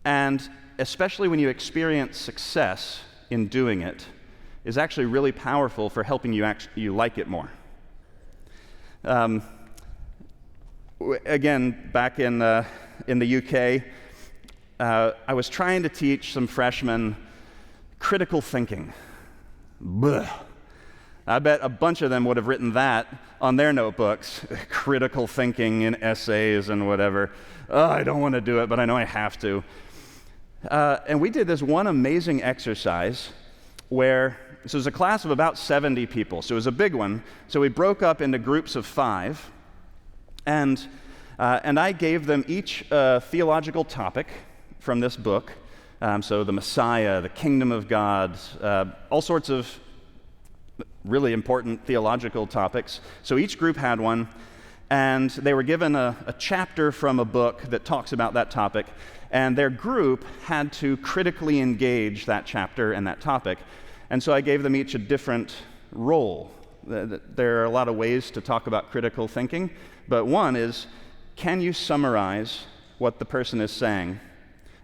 and especially when you experience success in doing it, is actually really powerful for helping you like it more. Again, back in the UK, I was trying to teach some freshmen critical thinking. Blech. I bet a bunch of them would have written that on their notebooks, critical thinking in essays and whatever. Oh, I don't want to do it, but I know I have to. And we did this one amazing exercise where, so it was a class of about 70 people, so it was a big one. So we broke up into groups of 5, and I gave them each a theological topic from this book. So the Messiah, the kingdom of God, all sorts of really important theological topics. So each group had one, and they were given a chapter from a book that talks about that topic, and their group had to critically engage that chapter and that topic. And so I gave them each a different role. There are a lot of ways to talk about critical thinking, but one is, can you summarize what the person is saying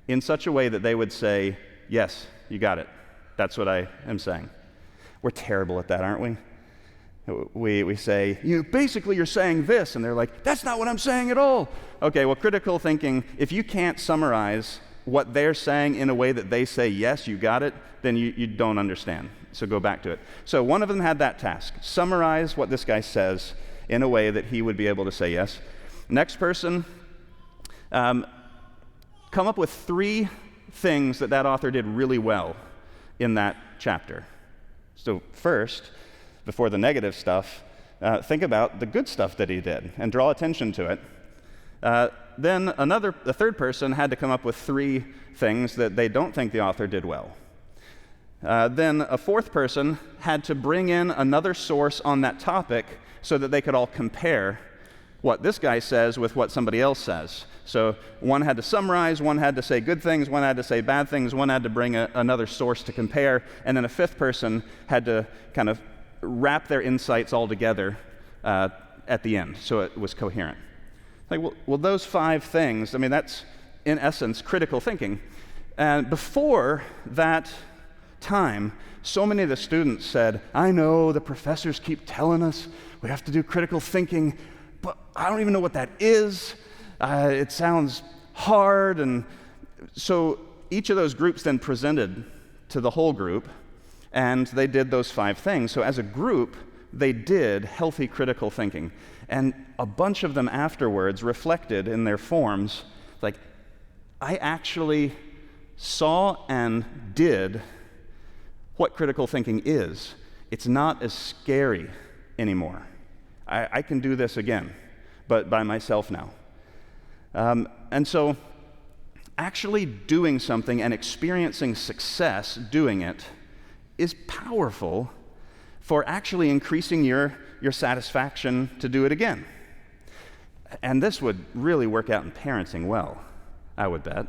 in such a way that they would say, yes, you got it. That's what I am saying. We're terrible at that, aren't we? We say, basically you're saying this, and they're like, that's not what I'm saying at all. Okay, well, critical thinking, if you can't summarize what they're saying in a way that they say, yes, you got it, then you don't understand. So go back to it. So one of them had that task. Summarize what this guy says in a way that he would be able to say yes. Next person, come up with 3 things that author did really well in that chapter. So first, before the negative stuff, think about the good stuff that he did and draw attention to it. Then the third person had to come up with 3 things that they don't think the author did well. Then a fourth person had to bring in another source on that topic so that they could all compare what this guy says with what somebody else says. So one had to summarize, one had to say good things, one had to say bad things, one had to bring another source to compare, and then a fifth person had to kind of wrap their insights all together at the end so it was coherent. Like, well, those 5 things, I mean, that's in essence critical thinking. And before that time, so many of the students said, I know the professors keep telling us we have to do critical thinking, but I don't even know what that is. It sounds hard. And so each of those groups then presented to the whole group, and they did those 5 things. So as a group, they did healthy critical thinking. And a bunch of them afterwards reflected in their forms, like, I actually saw and did what critical thinking is. It's not as scary anymore. I can do this again, but by myself now. And so actually doing something and experiencing success doing it is powerful for actually increasing your satisfaction to do it again. And this would really work out in parenting well, I would bet.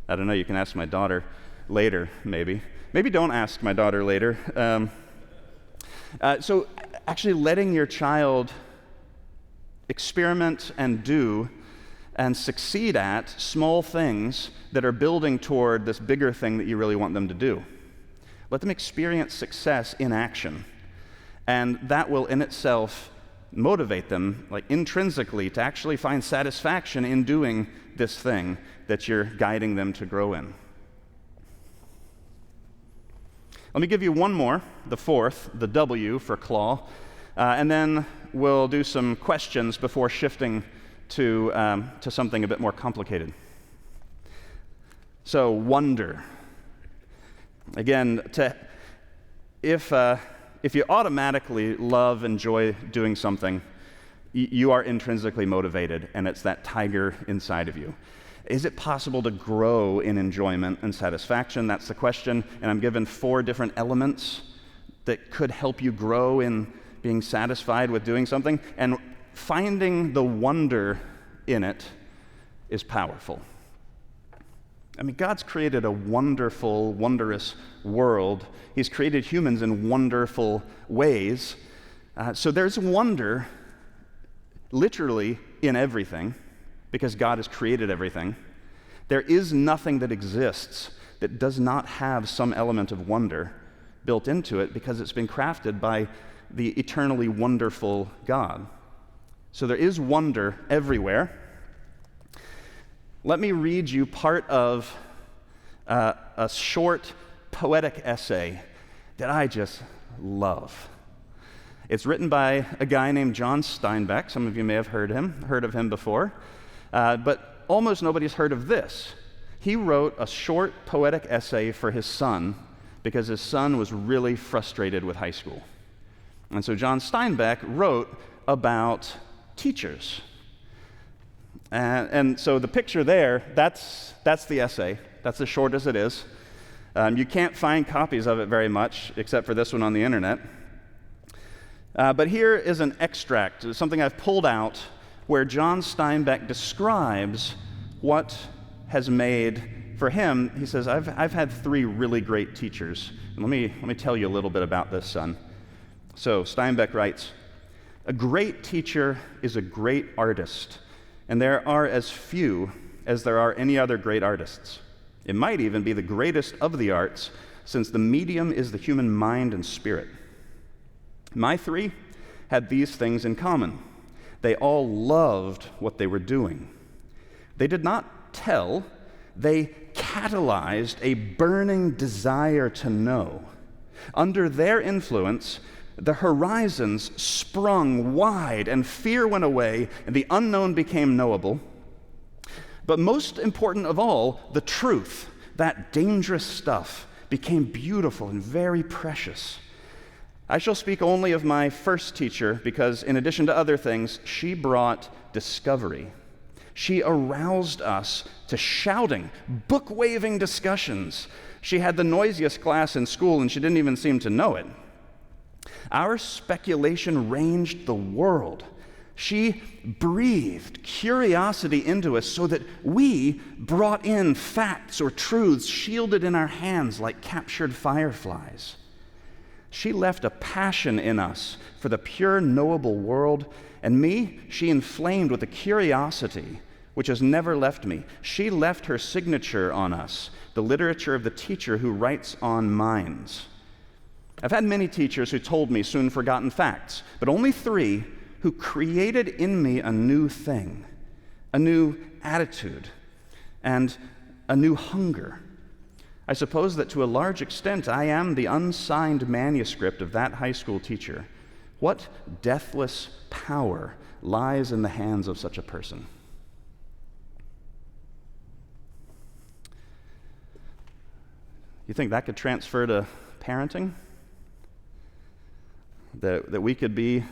I don't know, you can ask my daughter later, maybe. Maybe don't ask my daughter later. So actually letting your child experiment and do and succeed at small things that are building toward this bigger thing that you really want them to do. Let them experience success in action. And that will in itself motivate them, like intrinsically, to actually find satisfaction in doing this thing that you're guiding them to grow in. Let me give you one more, the fourth, the W for claw, and then we'll do some questions before shifting to something a bit more complicated. So, wonder. Again, if you automatically love, enjoy doing something, you are intrinsically motivated, and it's that tiger inside of you. Is it possible to grow in enjoyment and satisfaction? That's the question, and I'm given 4 different elements that could help you grow in being satisfied with doing something, and finding the wonder in it is powerful. I mean, God's created a wonderful, wondrous world. He's created humans in wonderful ways. So there's wonder literally in everything, because God has created everything. There is nothing that exists that does not have some element of wonder built into it, because it's been crafted by the eternally wonderful God. So there is wonder everywhere. Let me read you part of a short poetic essay that I just love. It's written by a guy named John Steinbeck. Some of you may have heard of him before. But almost nobody's heard of this. He wrote a short poetic essay for his son because his son was really frustrated with high school. And so John Steinbeck wrote about teachers. And so the picture there, that's the essay. That's as short as it is. You can't find copies of it very much, except for this one on the internet. But here is an extract, something I've pulled out, where John Steinbeck describes what has made, for him, he says, I've had 3 really great teachers. And let me tell you a little bit about this, son. So Steinbeck writes, a great teacher is a great artist, and there are as few as there are any other great artists. It might even be the greatest of the arts, since the medium is the human mind and spirit. My 3, had these things in common. They all loved what they were doing. They did not tell, they catalyzed a burning desire to know. Under their influence, the horizons sprung wide and fear went away and the unknown became knowable. But most important of all, the truth, that dangerous stuff, became beautiful and very precious. I shall speak only of my first teacher because, in addition to other things, she brought discovery. She aroused us to shouting, book-waving discussions. She had the noisiest class in school, and she didn't even seem to know it. Our speculation ranged the world. She breathed curiosity into us so that we brought in facts or truths shielded in our hands like captured fireflies. She left a passion in us for the pure, knowable world, and me, she inflamed with a curiosity which has never left me. She left her signature on us, the literature of the teacher who writes on minds. I've had many teachers who told me soon forgotten facts, but only 3 who created in me a new thing, a new attitude, and a new hunger. I suppose that to a large extent I am the unsigned manuscript of that high school teacher. What deathless power lies in the hands of such a person? You think that could transfer to parenting? That we could be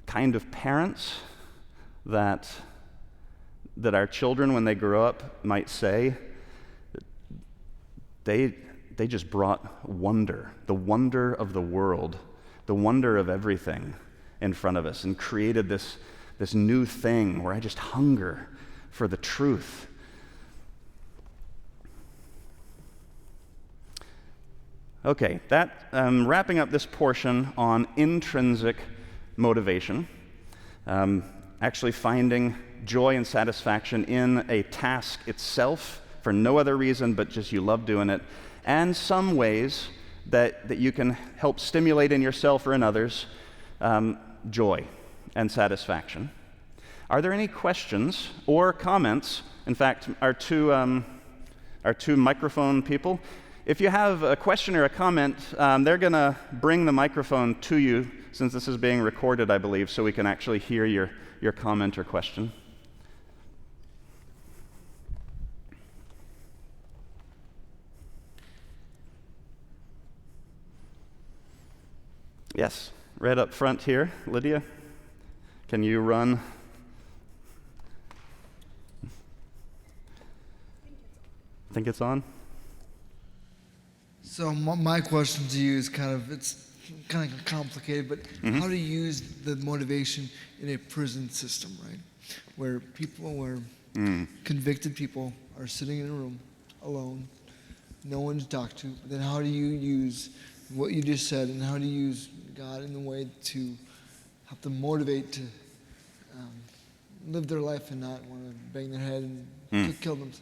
kind of parents that our children, when they grow up, might say, they just brought wonder, the wonder of the world, the wonder of everything in front of us, and created this new thing where I just hunger for the truth. Okay, wrapping up this portion on intrinsic motivation, actually finding joy and satisfaction in a task itself for no other reason but just you love doing it, and some ways that you can help stimulate in yourself or in others joy and satisfaction. Are there any questions or comments? In fact, our two microphone people, if you have a question or a comment, they're going to bring the microphone to you, since this is being recorded, I believe, so we can actually hear your comment or question. Yes, right up front here. Lydia, can you run? Think it's on? So my question to you is it's kind of complicated, but how to use the motivation in a prison system, right? Where convicted people are sitting in a room alone, no one to talk to. But then how do you use what you just said, and how do you use God in a way to help them motivate to live their life and not want to bang their head and kill themselves?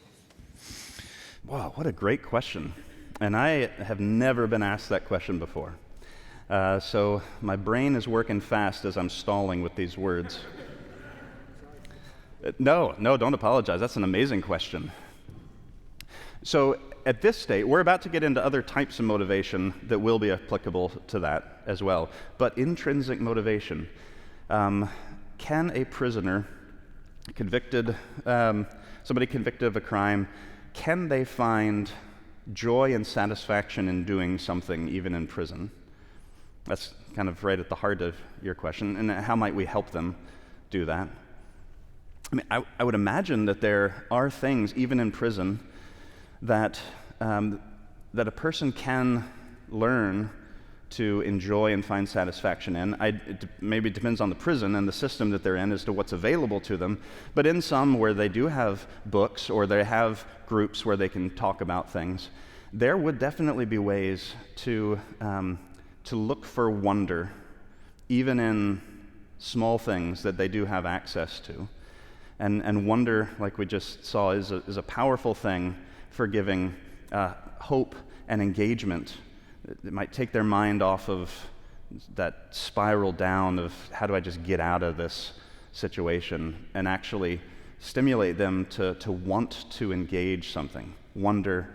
Wow, what a great question. And I have never been asked that question before. So my brain is working fast as I'm stalling with these words. No, don't apologize. That's an amazing question. So at this state, we're about to get into other types of motivation that will be applicable to that as well. But intrinsic motivation. Can a prisoner somebody convicted of a crime, can they find joy and satisfaction in doing something even in prison? That's kind of right at the heart of your question. And how might we help them do that? I mean, I would imagine that there are things, even in prison, that a person can learn to enjoy and find satisfaction in. It maybe depends on the prison and the system that they're in as to what's available to them. But in some where they do have books or they have groups where they can talk about things, there would definitely be ways to look for wonder, even in small things that they do have access to. And wonder, like we just saw, is a powerful thing for giving hope and engagement. It might take their mind off of that spiral down of how do I just get out of this situation, and actually stimulate them to want to engage something, wonder,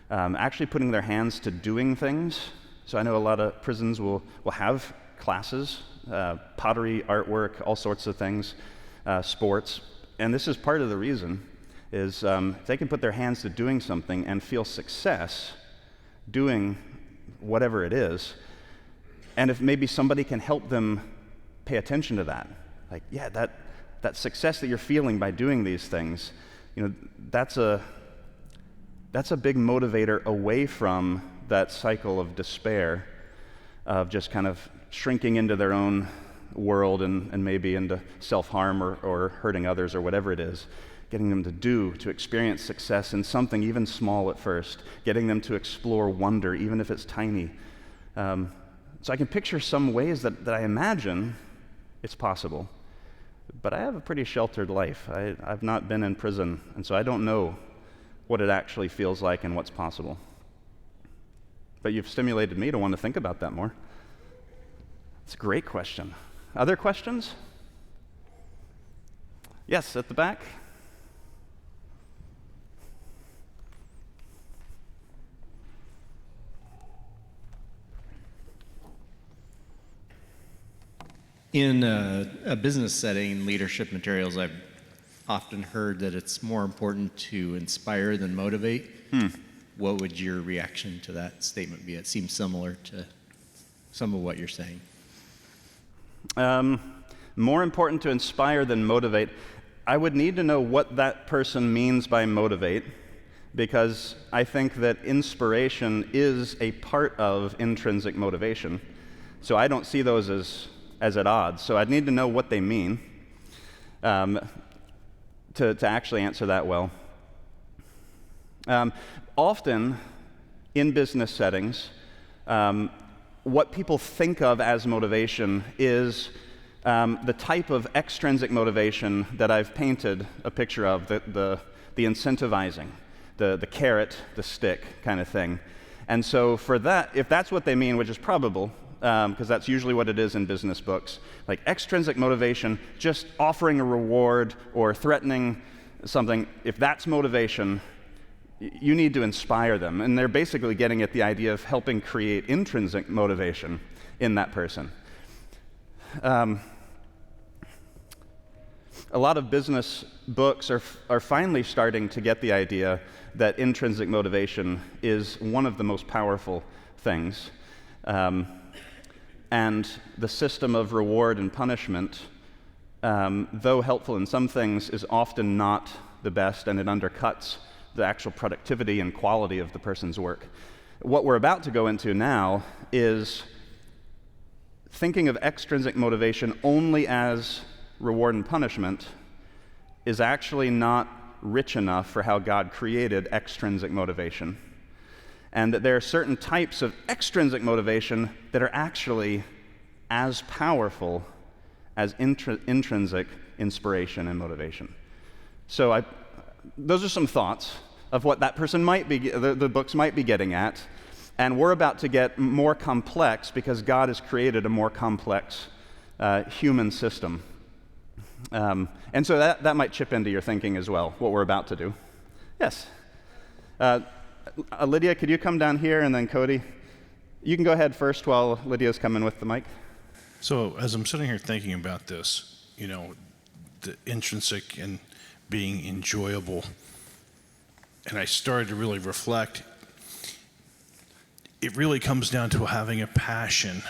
actually putting their hands to doing things. So I know a lot of prisons will have classes, pottery, artwork, all sorts of things, sports, and this is part of the reason is if they can put their hands to doing something and feel success doing whatever it is, and if maybe somebody can help them pay attention to that, like, yeah, that success that you're feeling by doing these things, that's a big motivator away from that cycle of despair, of just kind of shrinking into their own world and maybe into self-harm or hurting others or whatever it is. Getting them to experience success in something even small at first, getting them to explore wonder, even if it's tiny. So I can picture some ways that I imagine it's possible. But I have a pretty sheltered life. I've not been in prison, and so I don't know what it actually feels like and what's possible. But you've stimulated me to want to think about that more. It's a great question. Other questions? Yes, at the back. In a business setting, leadership materials, I've often heard that it's more important to inspire than motivate. What would your reaction to that statement be? It seems similar to some of what you're saying. More important to inspire than motivate. I would need to know what that person means by motivate, because I think that inspiration is a part of intrinsic motivation. So I don't see those as at odds. So I'd need to know what they mean to actually answer that well. Often in business settings, what people think of as motivation is the type of extrinsic motivation that I've painted a picture of, the incentivizing, the carrot, the stick kind of thing. And so for that, if that's what they mean, which is probable, because that's usually what it is in business books, like extrinsic motivation, just offering a reward or threatening something, if that's motivation, you need to inspire them. And they're basically getting at the idea of helping create intrinsic motivation in that person. A lot of business books are finally starting to get the idea that intrinsic motivation is one of the most powerful things. And the system of reward and punishment, though helpful in some things, is often not the best, and it undercuts the actual productivity and quality of the person's work. What we're about to go into now is thinking of extrinsic motivation only as reward and punishment is actually not rich enough for how God created extrinsic motivation. And that there are certain types of extrinsic motivation that are actually as powerful as intrinsic inspiration and motivation. So those are some thoughts of what that person might be, the books might be getting at. And we're about to get more complex because God has created a more complex human system. And so that might chip into your thinking as well, what we're about to do. Yes. Lydia, could you come down here, and then Cody? You can go ahead first while Lydia's coming with the mic. So as I'm sitting here thinking about this, the intrinsic and being enjoyable, and I started to really reflect, it really comes down to having a passion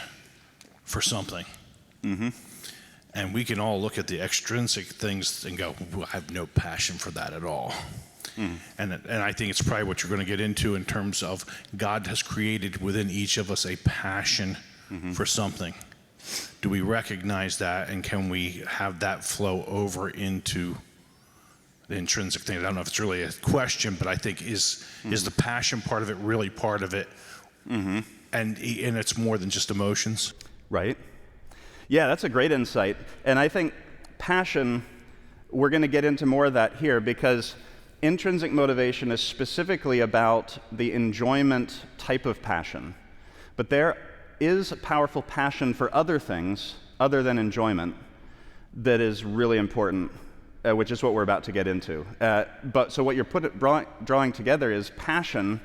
for something. Mm-hmm. And we can all look at the extrinsic things and go, well, I have no passion for that at all. And I think it's probably what you're going to get into in terms of God has created within each of us a passion for something. Do we recognize that, and can we have that flow over into the intrinsic thing? I don't know if it's really a question, but I think is the passion part of it really part of it? And it's more than just emotions? Right. Yeah, that's a great insight. And I think passion, we're going to get into more of that here, because intrinsic motivation is specifically about the enjoyment type of passion. But there is a powerful passion for other things other than enjoyment that is really important, which is what we're about to get into. So what you're drawing together is passion,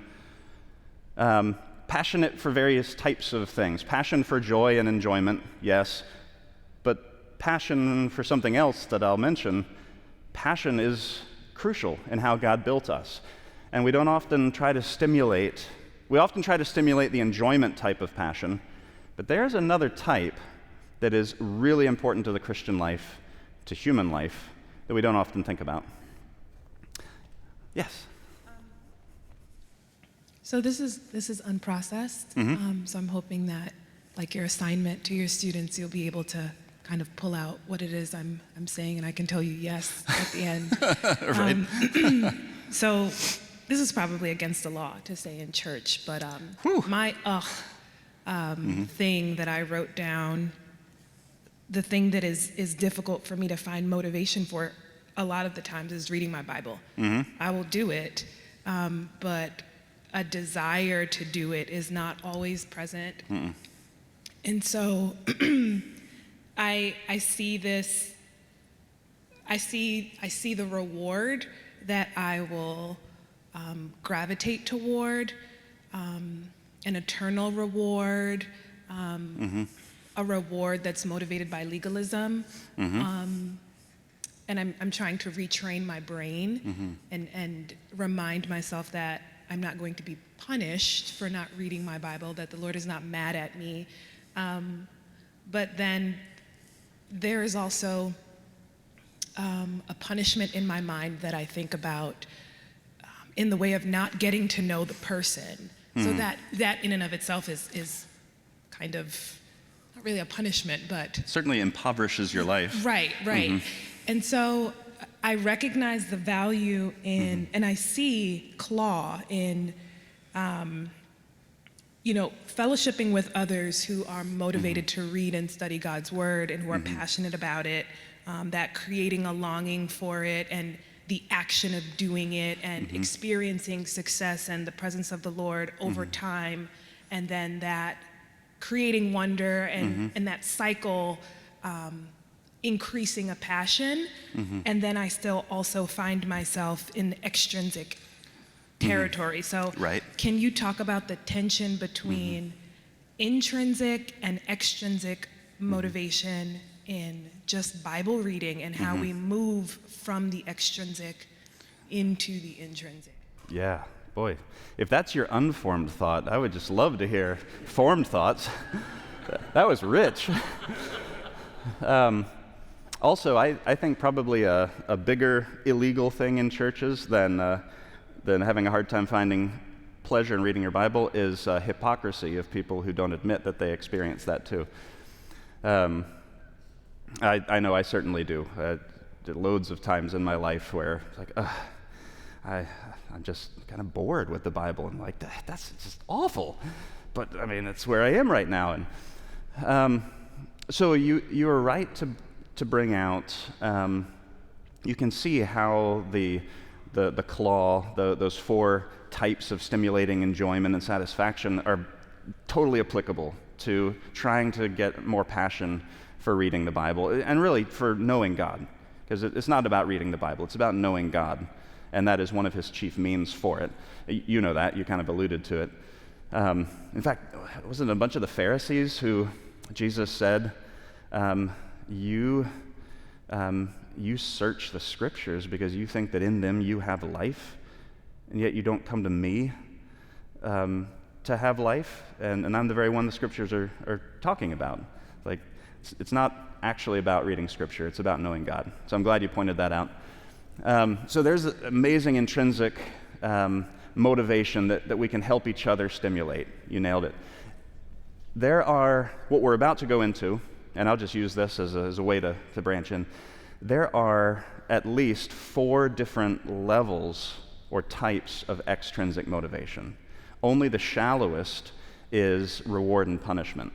passionate for various types of things. Passion for joy and enjoyment, yes, but passion for something else that I'll mention, passion is crucial in how God built us. And we often try to stimulate the enjoyment type of passion, but there's another type that is really important to the Christian life, to human life, that we don't often think about. Yes? So this is unprocessed. So I'm hoping that, like your assignment to your students, you'll be able to kind of pull out what it is I'm saying, and I can tell you yes at the end. Right. So this is probably against the law to say in church, but my thing that I wrote down, the thing that is difficult for me to find motivation for a lot of the times is reading my Bible. I will do it, but a desire to do it is not always present. And so I see this, I see the reward that I will gravitate toward, an eternal reward, a reward that's motivated by legalism. And I'm trying to retrain my brain and remind myself that I'm not going to be punished for not reading my Bible, that the Lord is not mad at me. But then there is also a punishment in my mind that I think about in the way of not getting to know the person. So that in and of itself is kind of not really a punishment, but Certainly impoverishes your life. right. And so I recognize the value in, and I see Claw in, fellowshipping with others who are motivated to read and study God's word and who are passionate about it, that creating a longing for it and the action of doing it and experiencing success and the presence of the Lord over time, and then that creating wonder and that cycle, increasing a passion, and then I still also find myself in extrinsic territory. So can you talk about the tension between intrinsic and extrinsic motivation in just Bible reading and how we move from the extrinsic into the intrinsic? Yeah, boy. If that's your unformed thought, I would just love to hear formed thoughts. That was rich. Also, I think probably a bigger illegal thing in churches than having a hard time finding pleasure in reading your Bible is hypocrisy of people who don't admit that they experience that too. I know I certainly do. Loads of times in my life where it's like, I'm just kind of bored with the Bible, and like, that's just awful. But I mean, it's where I am right now. And so you are right to bring out. You can see how the claw, those four types of stimulating enjoyment and satisfaction are totally applicable to trying to get more passion for reading the Bible, and really for knowing God. Because it's not about reading the Bible, it's about knowing God. And that is one of his chief means for it. You know that, you kind of alluded to it. In fact, wasn't it a bunch of the Pharisees who Jesus said, you search the scriptures because you think that in them you have life, and yet you don't come to me to have life, and I'm the very one the scriptures are talking about. Like, it's not actually about reading scripture, it's about knowing God. So I'm glad you pointed that out. So there's amazing intrinsic motivation that we can help each other stimulate. You nailed it. There are, what we're about to go into, and I'll just use this as a way to branch in, there are at least 4 different levels or types of extrinsic motivation. Only the shallowest is reward and punishment.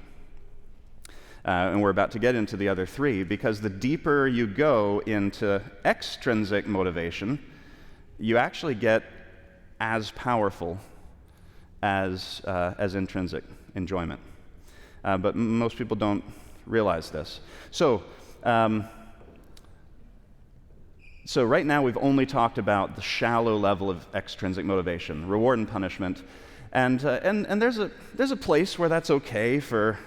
And we're about to get into the other 3, because the deeper you go into extrinsic motivation, you actually get as powerful as intrinsic enjoyment. but most people don't realize this. So right now we've only talked about the shallow level of extrinsic motivation, reward and punishment, and there's a place where that's okay for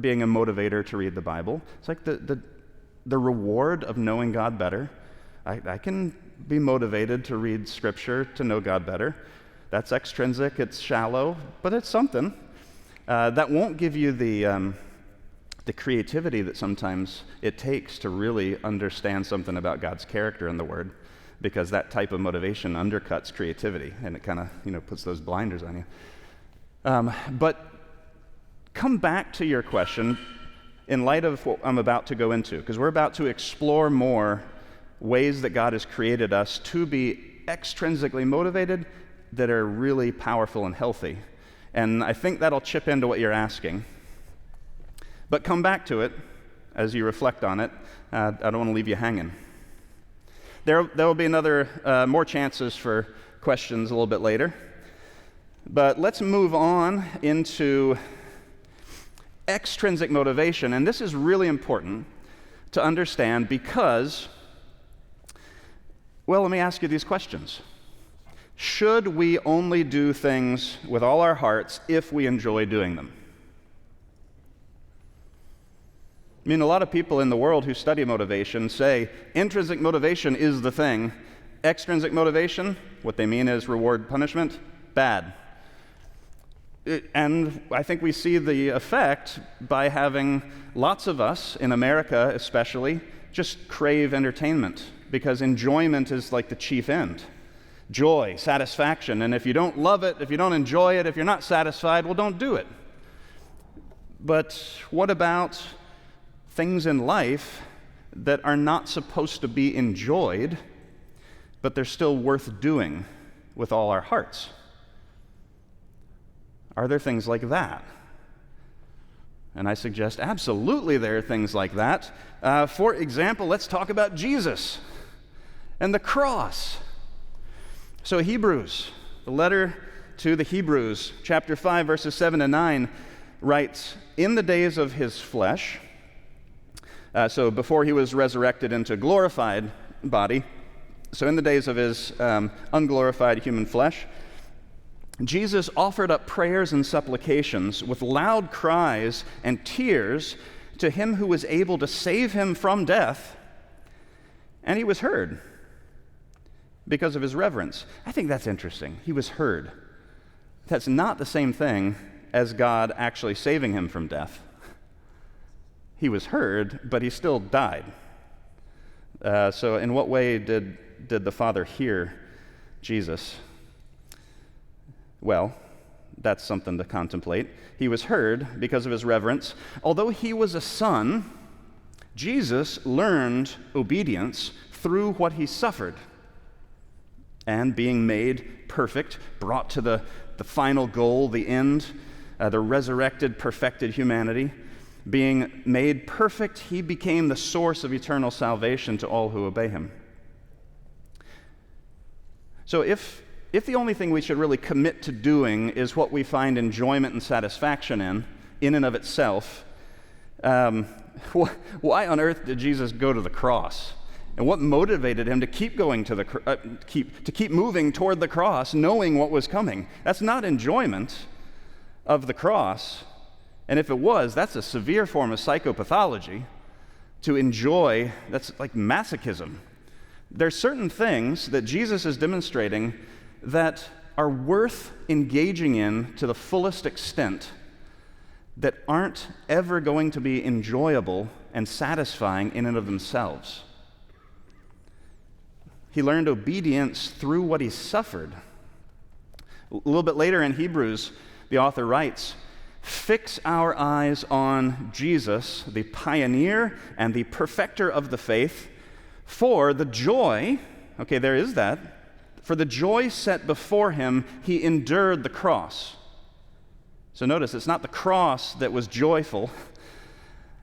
being a motivator to read the Bible. It's like the reward of knowing God better. I can be motivated to read Scripture to know God better. That's extrinsic, it's shallow, but it's something. That won't give you the creativity that sometimes it takes to really understand something about God's character in the Word, because that type of motivation undercuts creativity, and it kind of puts those blinders on you. But come back to your question in light of what I'm about to go into, because we're about to explore more ways that God has created us to be extrinsically motivated that are really powerful and healthy. And I think that'll chip into what you're asking. But come back to it as you reflect on it. I don't want to leave you hanging. There will be more chances for questions a little bit later. But let's move on into extrinsic motivation, and this is really important to understand because, well, let me ask you these questions. Should we only do things with all our hearts if we enjoy doing them? I mean, a lot of people in the world who study motivation say intrinsic motivation is the thing. Extrinsic motivation, what they mean is reward, punishment, bad. And I think we see the effect by having lots of us, in America especially, just crave entertainment, because enjoyment is like the chief end. Joy, satisfaction, and if you don't love it, if you don't enjoy it, if you're not satisfied, well, don't do it. But what about things in life that are not supposed to be enjoyed, but they're still worth doing with all our hearts? Are there things like that? And I suggest absolutely there are things like that. For example, let's talk about Jesus and the cross. So Hebrews, the letter to the Hebrews, chapter 5, verses 7 and 9, writes, in the days of his flesh, so before he was resurrected into glorified body, so in the days of his unglorified human flesh, Jesus offered up prayers and supplications with loud cries and tears to him who was able to save him from death, and he was heard because of his reverence. I think that's interesting. He was heard. That's not the same thing as God actually saving him from death. He was heard, but he still died. So in what way did the Father hear Jesus? Well, that's something to contemplate. He was heard because of his reverence. Although he was a son, Jesus learned obedience through what he suffered. And being made perfect, brought to the final goal, the end, the resurrected, perfected humanity. Being made perfect, he became the source of eternal salvation to all who obey him. So if the only thing we should really commit to doing is what we find enjoyment and satisfaction in and of itself, why on earth did Jesus go to the cross? And what motivated him to keep going to keep moving toward the cross, knowing what was coming? That's not enjoyment of the cross. And if it was, that's a severe form of psychopathology. To enjoy, that's like masochism. There's certain things that Jesus is demonstrating that are worth engaging in to the fullest extent that aren't ever going to be enjoyable and satisfying in and of themselves. He learned obedience through what he suffered. A little bit later in Hebrews, the author writes, "Fix our eyes on Jesus, the pioneer and the perfecter of the faith, for the joy," okay, there is that, "for the joy set before him, he endured the cross." So notice, it's not the cross that was joyful.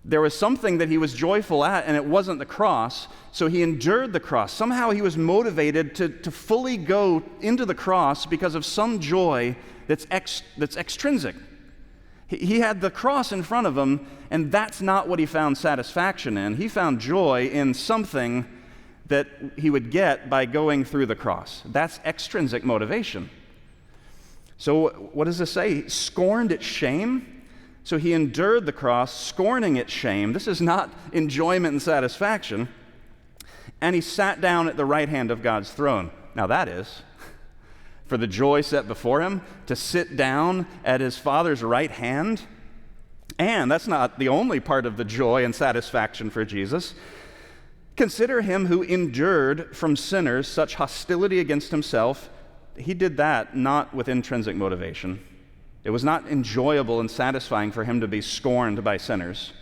There was something that he was joyful at, and it wasn't the cross, so he endured the cross. Somehow he was motivated to fully go into the cross because of some joy that's extrinsic. He had the cross in front of him, and that's not what he found satisfaction in. He found joy in something that he would get by going through the cross. That's extrinsic motivation. So what does this say? He scorned its shame. So he endured the cross, scorning its shame. This is not enjoyment and satisfaction. And he sat down at the right hand of God's throne. Now that is, for the joy set before him, to sit down at his Father's right hand. And that's not the only part of the joy and satisfaction for Jesus. Consider him who endured from sinners such hostility against himself. He did that not with intrinsic motivation. It was not enjoyable and satisfying for him to be scorned by sinners,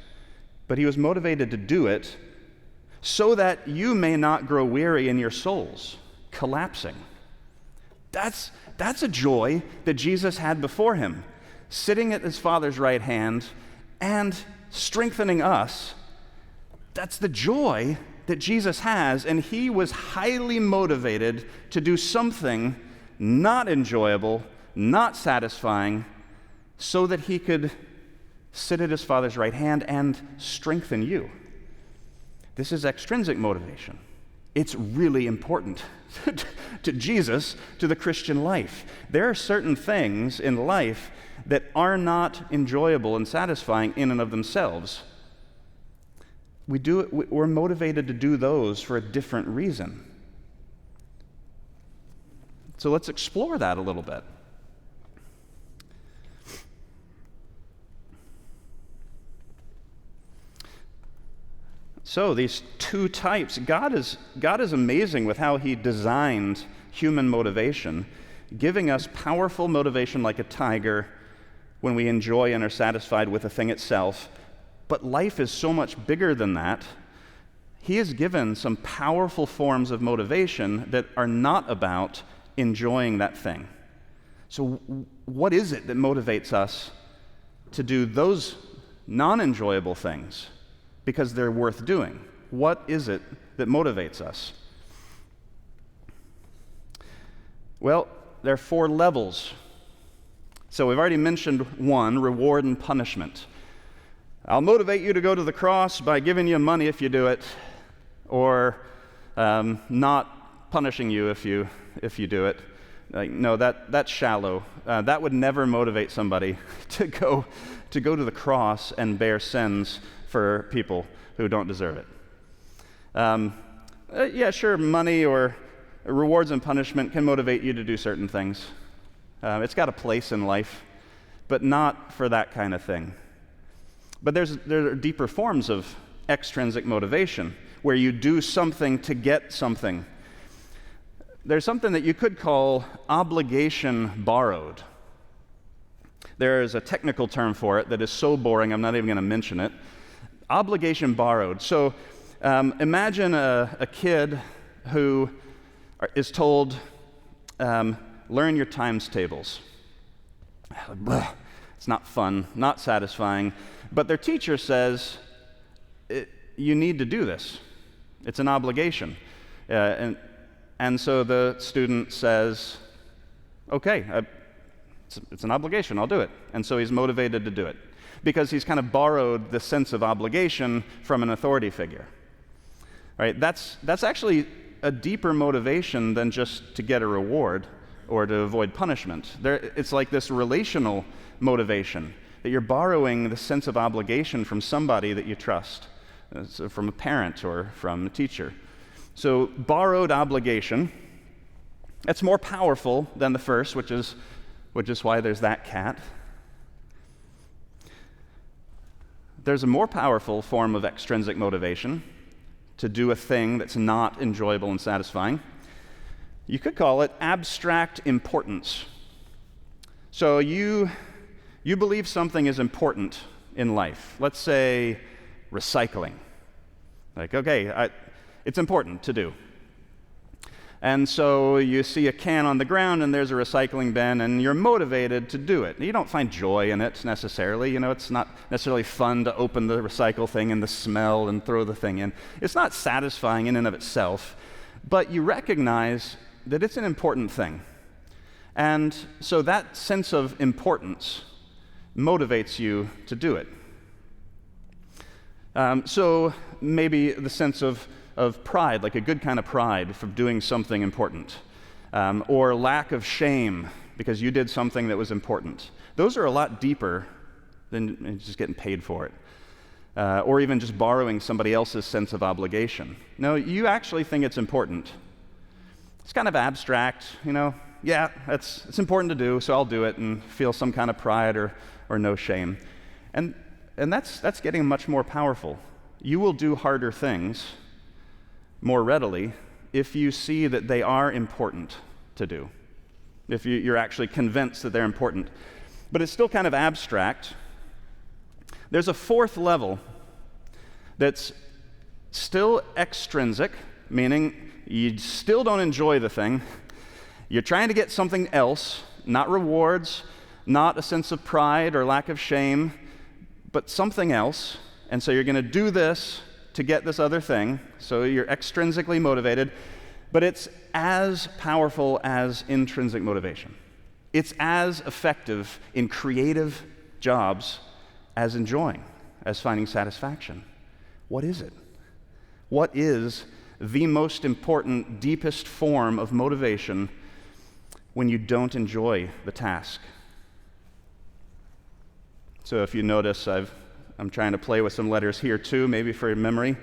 but he was motivated to do it so that you may not grow weary in your souls, collapsing. That's a joy that Jesus had before him, sitting at his Father's right hand and strengthening us. That's the joy that Jesus has, and he was highly motivated to do something not enjoyable, not satisfying, so that he could sit at his Father's right hand and strengthen you. This is extrinsic motivation. It's really important to Jesus, to the Christian life. There are certain things in life that are not enjoyable and satisfying in and of themselves. We're motivated to do those for a different reason. So let's explore that a little bit. So these two types, God is amazing with how he designed human motivation, giving us powerful motivation like a tiger when we enjoy and are satisfied with the thing itself. But life is so much bigger than that. He has given some powerful forms of motivation that are not about enjoying that thing. So what is it that motivates us to do those non-enjoyable things because they're worth doing? What is it that motivates us? Well, there are 4 levels. So we've already mentioned one, reward and punishment. I'll motivate you to go to the cross by giving you money if you do it, or not punishing you if you do it. No, that's shallow. That would never motivate somebody to go to the cross and bear sins for people who don't deserve it. Yeah, sure, money or rewards and punishment can motivate you to do certain things. It's got a place in life, but not for that kind of thing. But there are deeper forms of extrinsic motivation, where you do something to get something. There's something that you could call obligation borrowed. There is a technical term for it that is so boring I'm not even going to mention it. Obligation borrowed. So imagine a kid who is told, learn your times tables. It's not fun, not satisfying, but their teacher says, you need to do this. It's an obligation. And so the student says, okay, it's an obligation, I'll do it. And so he's motivated to do it, because he's kind of borrowed the sense of obligation from an authority figure. Right? That's actually a deeper motivation than just to get a reward or to avoid punishment. It's like this relational motivation, that you're borrowing the sense of obligation from somebody that you trust, so from a parent or from a teacher. So borrowed obligation, that's more powerful than the first, which is why there's that cat. There's a more powerful form of extrinsic motivation to do a thing that's not enjoyable and satisfying. You could call it abstract importance. So you believe something is important in life. Let's say recycling. Like, okay, it's important to do. And so you see a can on the ground and there's a recycling bin and you're motivated to do it. You don't find joy in it necessarily. You know, it's not necessarily fun to open the recycle thing and the smell and throw the thing in. It's not satisfying in and of itself, but you recognize that it's an important thing. And so that sense of importance motivates you to do it. So maybe the sense of pride, like a good kind of pride for doing something important, or lack of shame because you did something that was important. Those are a lot deeper than just getting paid for it, or even just borrowing somebody else's sense of obligation. No, you actually think it's important. It's kind of abstract, yeah, it's important to do, so I'll do it and feel some kind of pride or no shame. And that's getting much more powerful. You will do harder things more readily if you see that they are important to do, if you're actually convinced that they're important. But it's still kind of abstract. There's a fourth level that's still extrinsic, meaning you still don't enjoy the thing. You're trying to get something else, not rewards, not a sense of pride or lack of shame, but something else. And so you're going to do this to get this other thing. So you're extrinsically motivated, but it's as powerful as intrinsic motivation. It's as effective in creative jobs as enjoying, as finding satisfaction. What is it? What is the most important, deepest form of motivation when you don't enjoy the task? So if you notice, I'm trying to play with some letters here too, maybe for your memory.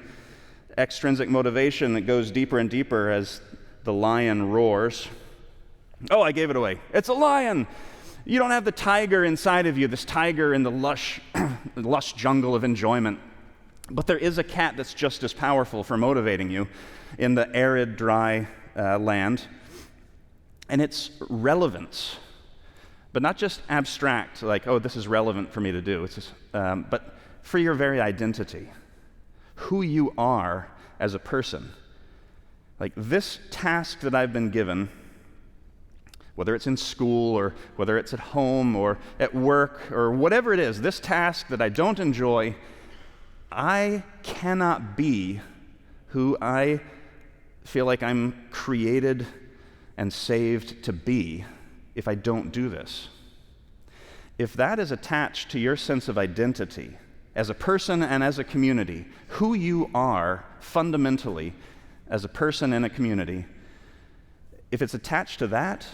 Extrinsic motivation that goes deeper and deeper as the lion roars. Oh, I gave it away. It's a lion! You don't have the tiger inside of you, this tiger in the lush jungle of enjoyment. But there is a cat that's just as powerful for motivating you in the arid, dry land. And it's relevance. But not just abstract, like, oh, this is relevant for me to do. It's just, but for your very identity, who you are as a person. Like this task that I've been given, whether it's in school or whether it's at home or at work or whatever it is, this task that I don't enjoy, I cannot be who I feel like I'm created and saved to be if I don't do this. If that is attached to your sense of identity as a person and as a community, who you are fundamentally as a person in a community, if it's attached to that,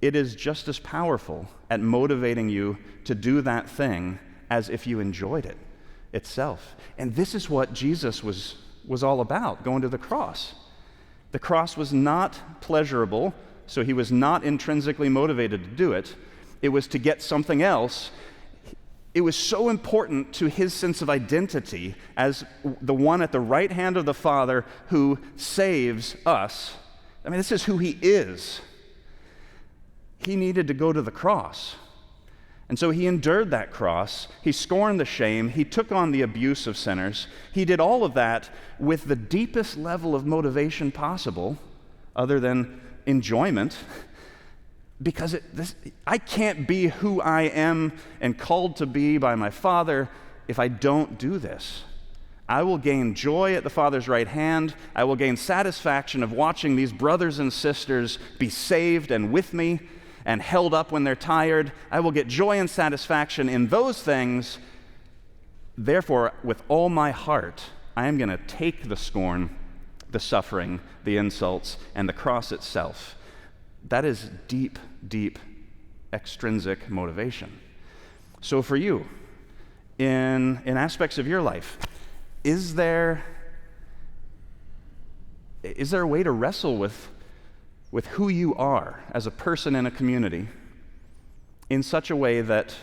it is just as powerful at motivating you to do that thing as if you enjoyed it itself. And this is what Jesus was all about, going to the cross. The cross was not pleasurable, so he was not intrinsically motivated to do it. It was to get something else. It was so important to his sense of identity as the one at the right hand of the Father who saves us. I mean, this is who he is. He needed to go to the cross. And so he endured that cross. He scorned the shame. He took on the abuse of sinners. He did all of that with the deepest level of motivation possible, other than enjoyment, because I can't be who I am and called to be by my Father if I don't do this. I will gain joy at the Father's right hand. I will gain satisfaction of watching these brothers and sisters be saved and with me and held up when they're tired. I will get joy and satisfaction in those things. Therefore, with all my heart, I am going to take the scorn, the suffering, the insults, and the cross itself. That is deep, deep extrinsic motivation. So for you, in aspects of your life, is there a way to wrestle with who you are as a person in a community in such a way that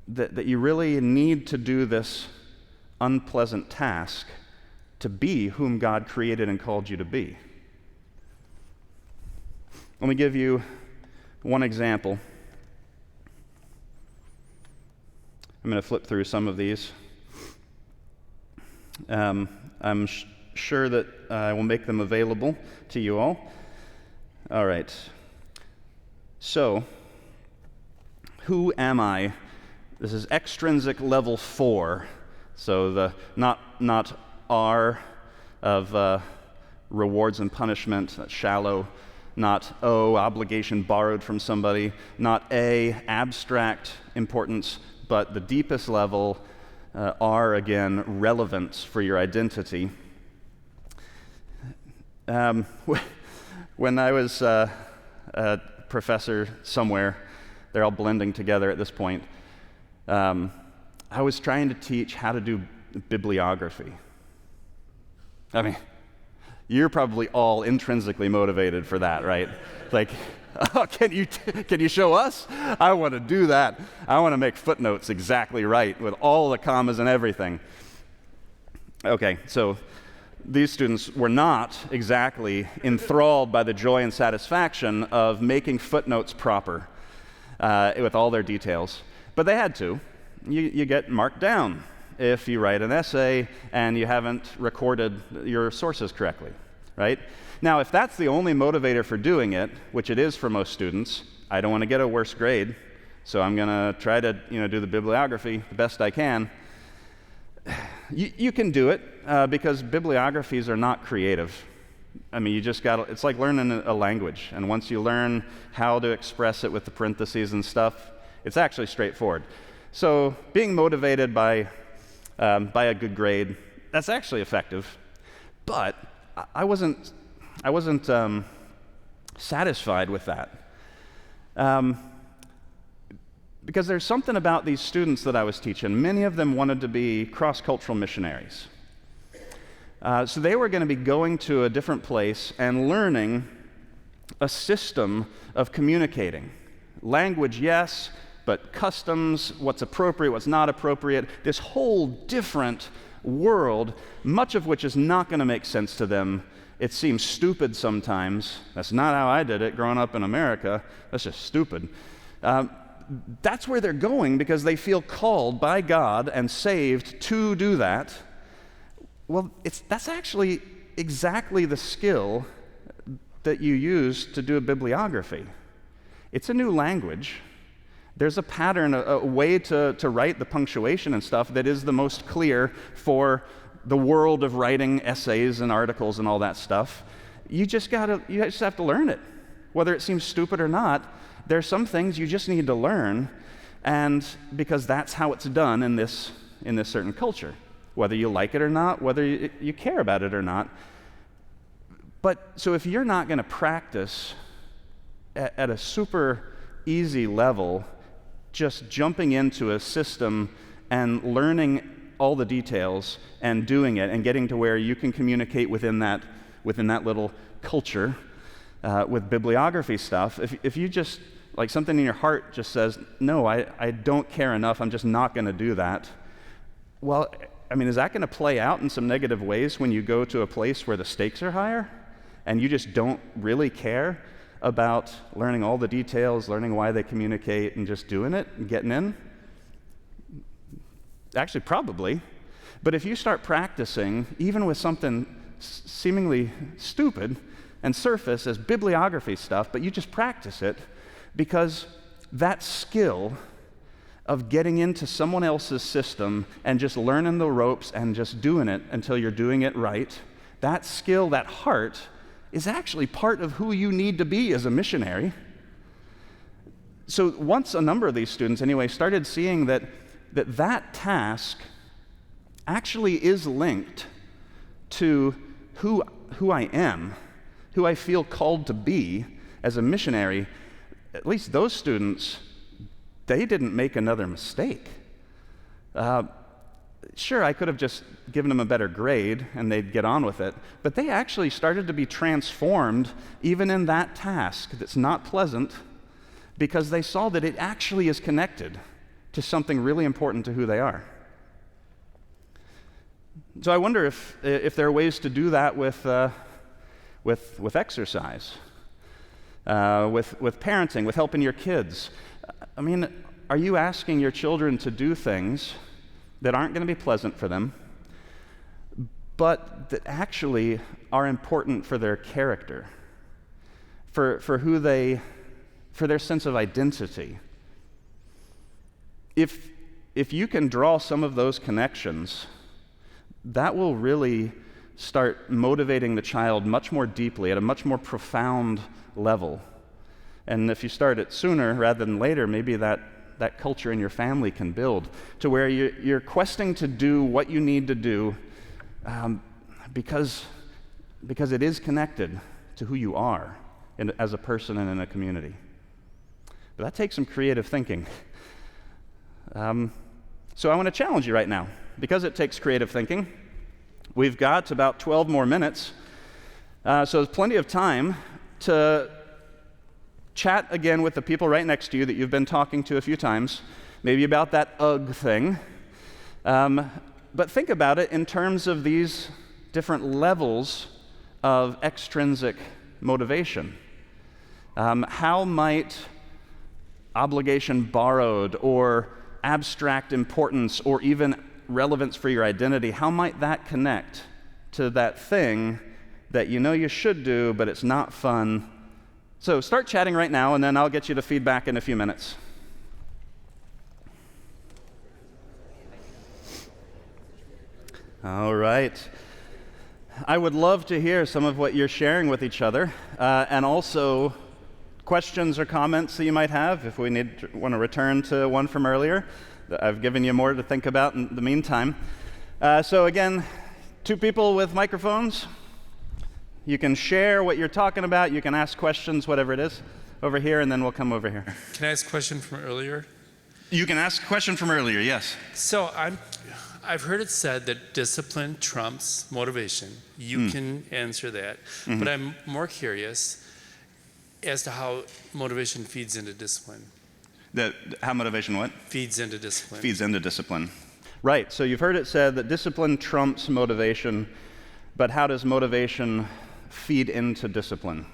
you really need to do this unpleasant task to be whom God created and called you to be? Let me give you one example. I'm going to flip through some of these. I'm sure that I will make them available to you all. All right. So, who am I? This is extrinsic level 4. So the not R of rewards and punishment, that's shallow. not O, obligation borrowed from somebody, not A, abstract importance, but the deepest level, R, again, relevance for your identity. When I was a professor somewhere, they're all blending together at this point, I was trying to teach how to do bibliography. I mean, you're probably all intrinsically motivated for that, right? Like, oh, can you show us? I want to do that. I want to make footnotes exactly right with all the commas and everything. Okay, so these students were not exactly enthralled by the joy and satisfaction of making footnotes proper with all their details, but they had to. You get marked down if you write an essay and you haven't recorded your sources correctly, right? Now, if that's the only motivator for doing it, which it is for most students, I don't want to get a worse grade, so I'm going to try to do the bibliography the best I can. You can do it because bibliographies are not creative. I mean, it's like learning a language, and once you learn how to express it with the parentheses and stuff, it's actually straightforward. So being motivated by a good grade, that's actually effective. But I wasn't satisfied with that. Because there's something about these students that I was teaching. Many of them wanted to be cross-cultural missionaries. So they were going to be going to a different place and learning a system of communicating. Language, yes, but customs, what's appropriate, what's not appropriate, this whole different world, much of which is not going to make sense to them. It seems stupid sometimes. That's not how I did it growing up in America. That's just stupid. That's where they're going because they feel called by God and saved to do that. Well, that's actually exactly the skill that you use to do a bibliography. It's a new language. There's a pattern, a way to write the punctuation and stuff that is the most clear for the world of writing essays and articles and all that stuff. You just have to learn it. Whether it seems stupid or not, there's some things you just need to learn, and because that's how it's done in this certain culture. Whether you like it or not, whether you care about it or not. But so if you're not going to practice at a super easy level, just jumping into a system and learning all the details and doing it and getting to where you can communicate within that little culture with bibliography stuff, if you just, like something in your heart just says, no, I don't care enough, I'm just not going to do that, well, I mean, is that going to play out in some negative ways when you go to a place where the stakes are higher and you just don't really care about learning all the details, learning why they communicate, and just doing it and getting in? Actually, probably. But if you start practicing, even with something seemingly stupid and surface as bibliography stuff, but you just practice it, because that skill of getting into someone else's system and just learning the ropes and just doing it until you're doing it right, that skill, that heart, is actually part of who you need to be as a missionary. So once a number of these students, anyway, started seeing that task actually is linked to who I am, who I feel called to be as a missionary, at least those students, they didn't make another mistake. Sure, I could have just given them a better grade and they'd get on with it, but they actually started to be transformed even in that task that's not pleasant, because they saw that it actually is connected to something really important to who they are. So I wonder if there are ways to do that with exercise, with parenting, with helping your kids. I mean, are you asking your children to do things that aren't going to be pleasant for them, but that actually are important for their character, for their sense of identity? If you can draw some of those connections, that will really start motivating the child much more deeply at a much more profound level. And if you start it sooner rather than later, maybe that culture in your family can build to where you're questing to do what you need to do because it is connected to who you are as a person and in a community. But that takes some creative thinking. So I want to challenge you right now. Because it takes creative thinking, we've got about 12 more minutes. So there's plenty of time to chat again with the people right next to you that you've been talking to a few times, maybe about that UGG thing. But think about it in terms of these different levels of extrinsic motivation. How might obligation borrowed or abstract importance or even relevance for your identity, how might that connect to that thing that you know you should do, but it's not fun? So start chatting right now, and then I'll get you the feedback in a few minutes. All right. I would love to hear some of what you're sharing with each other, and also questions or comments that you might have if we want to return to one from earlier. I've given you more to think about in the meantime. So again, 2 people with microphones. You can share what you're talking about. You can ask questions, whatever it is, over here, and then we'll come over here. Can I ask a question from earlier? You can ask a question from earlier, yes. So I've heard it said that discipline trumps motivation. You can answer that. Mm-hmm. But I'm more curious as to how motivation feeds into discipline. How motivation what? Feeds into discipline. Feeds into discipline. Right, so you've heard it said that discipline trumps motivation, but how does motivation feed into discipline?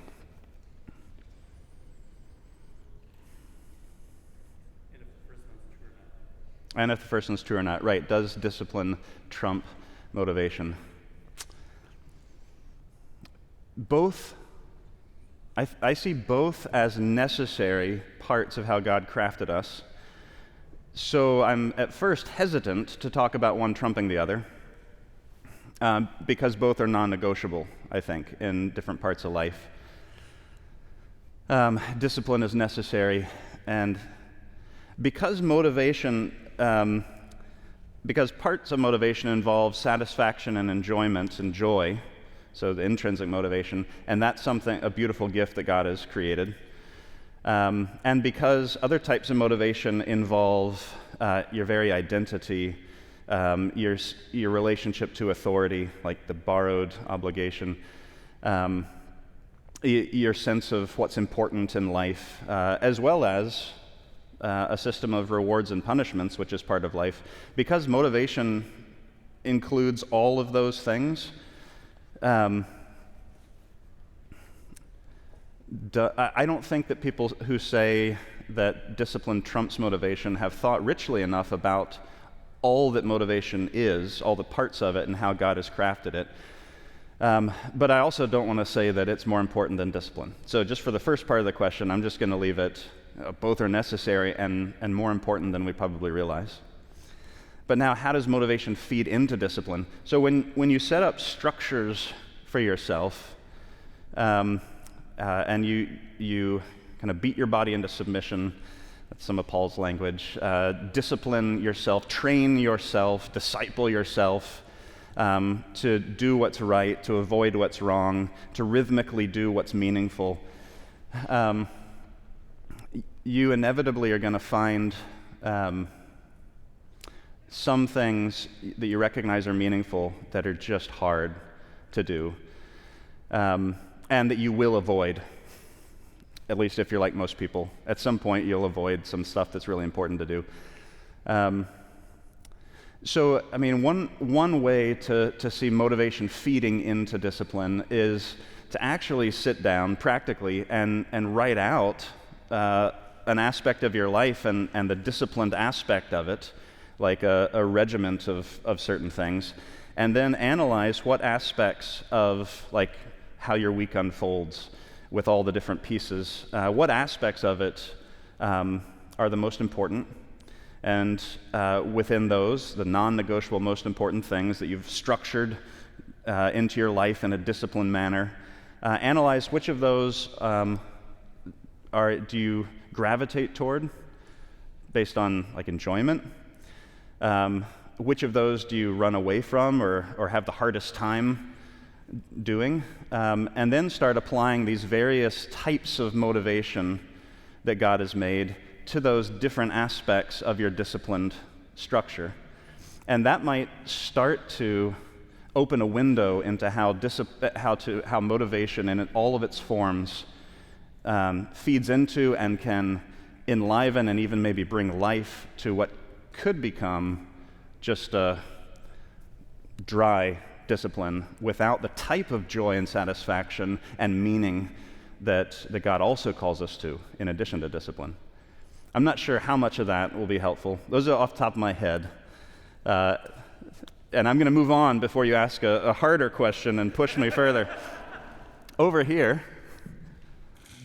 And if the first one's true or not. Right, does discipline trump motivation? Both, I see both as necessary parts of how God crafted us. So I'm at first hesitant to talk about one trumping the other, because both are non-negotiable, I think, in different parts of life. Discipline is necessary, and because parts of motivation involve satisfaction and enjoyment and joy, so the intrinsic motivation, and that's a beautiful gift that God has created. And because other types of motivation involve your very identity, your relationship to authority, like the borrowed obligation, your sense of what's important in life, as well as a system of rewards and punishments, which is part of life. Because motivation includes all of those things, I don't think that people who say that discipline trumps motivation have thought richly enough about all that motivation is, all the parts of it, and how God has crafted it. But I also don't want to say that it's more important than discipline. So just for the first part of the question, I'm just going to leave it, both are necessary and more important than we probably realize. But now, how does motivation feed into discipline? So when you set up structures for yourself, and you kind of beat your body into submission, that's some of Paul's language, discipline yourself, train yourself, disciple yourself, to do what's right, to avoid what's wrong, to rhythmically do what's meaningful. You inevitably are going to find some things that you recognize are meaningful that are just hard to do, and that you will avoid, at least if you're like most people. At some point, you'll avoid some stuff that's really important to do. So, I mean, one way to see motivation feeding into discipline is to actually sit down practically and write out an aspect of your life and the disciplined aspect of it, like a regiment of certain things, and then analyze what aspects of like how your week unfolds with all the different pieces, what aspects of it are the most important, and within those, the non-negotiable most important things that you've structured into your life in a disciplined manner. Analyze which of those do you gravitate toward based on like enjoyment? Which of those do you run away from or have the hardest time doing? And then start applying these various types of motivation that God has made to those different aspects of your disciplined structure. And that might start to open a window into how motivation in all of its forms feeds into and can enliven and even maybe bring life to what could become just a dry discipline without the type of joy and satisfaction and meaning that God also calls us to in addition to discipline. I'm not sure how much of that will be helpful. Those are off the top of my head. And I'm going to move on before you ask a harder question and push me further. Over here.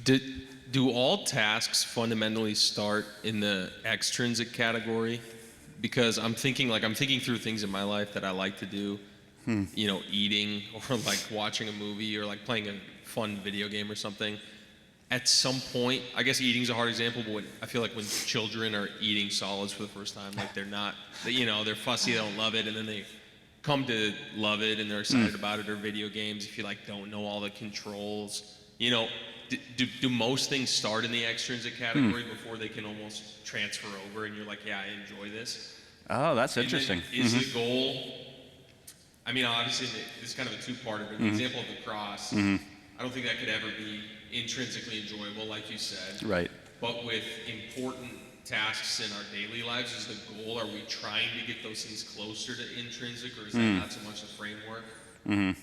Do all tasks fundamentally start in the extrinsic category? Because I'm thinking through things in my life that I like to do, eating or like watching a movie or like playing a fun video game or something. At some point, I guess eating's a hard example, but I feel like when children are eating solids for the first time, like they're fussy, they don't love it, and then they come to love it and they're excited about it, or video games, if you like don't know all the controls. Do most things start in the extrinsic category before they can almost transfer over and you're like, yeah, I enjoy this? Oh, that's interesting. Is the goal, I mean, obviously this is kind of a two-parter, but the example of the cross, I don't think that could ever be intrinsically enjoyable, like you said. Right. But with important tasks in our daily lives, is the goal, are we trying to get those things closer to intrinsic, or is that not so much a framework? There's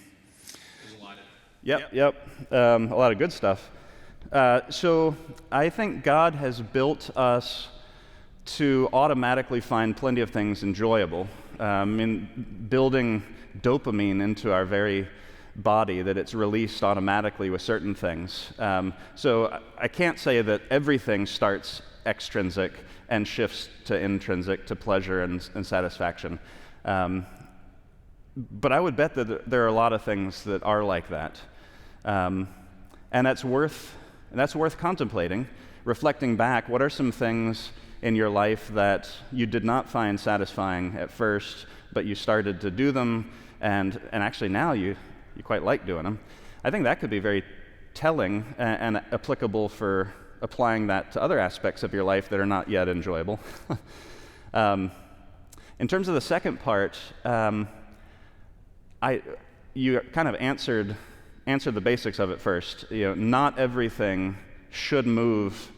a lot of... Yep. A lot of good stuff. So I think God has built us to automatically find plenty of things enjoyable. In building dopamine into our very body, that it's released automatically with certain things. So I can't say that everything starts extrinsic and shifts to intrinsic, to pleasure and satisfaction. But I would bet that there are a lot of things that are like that. And that's worth contemplating, reflecting back. What are some things in your life that you did not find satisfying at first, but you started to do them, and actually now you quite like doing them? I think that could be very telling and applicable for applying that to other aspects of your life that are not yet enjoyable. In terms of the second part, you kind of answered the basics of it first. Not everything should move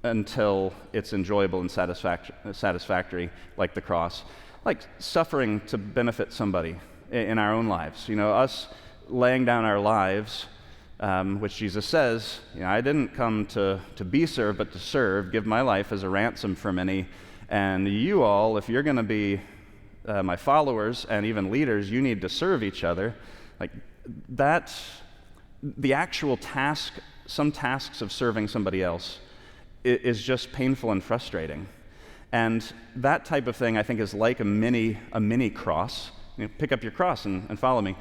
until it's enjoyable and satisfactory, like the cross. Like suffering to benefit somebody in our own lives. Us laying down our lives, which Jesus says, I didn't come to be served, but to serve, give my life as a ransom for many. And you all, if you're going to be my followers and even leaders, you need to serve each other. Like that, the actual task, some tasks of serving somebody else is just painful and frustrating. And that type of thing, I think, is like a mini cross. Pick up your cross and follow me.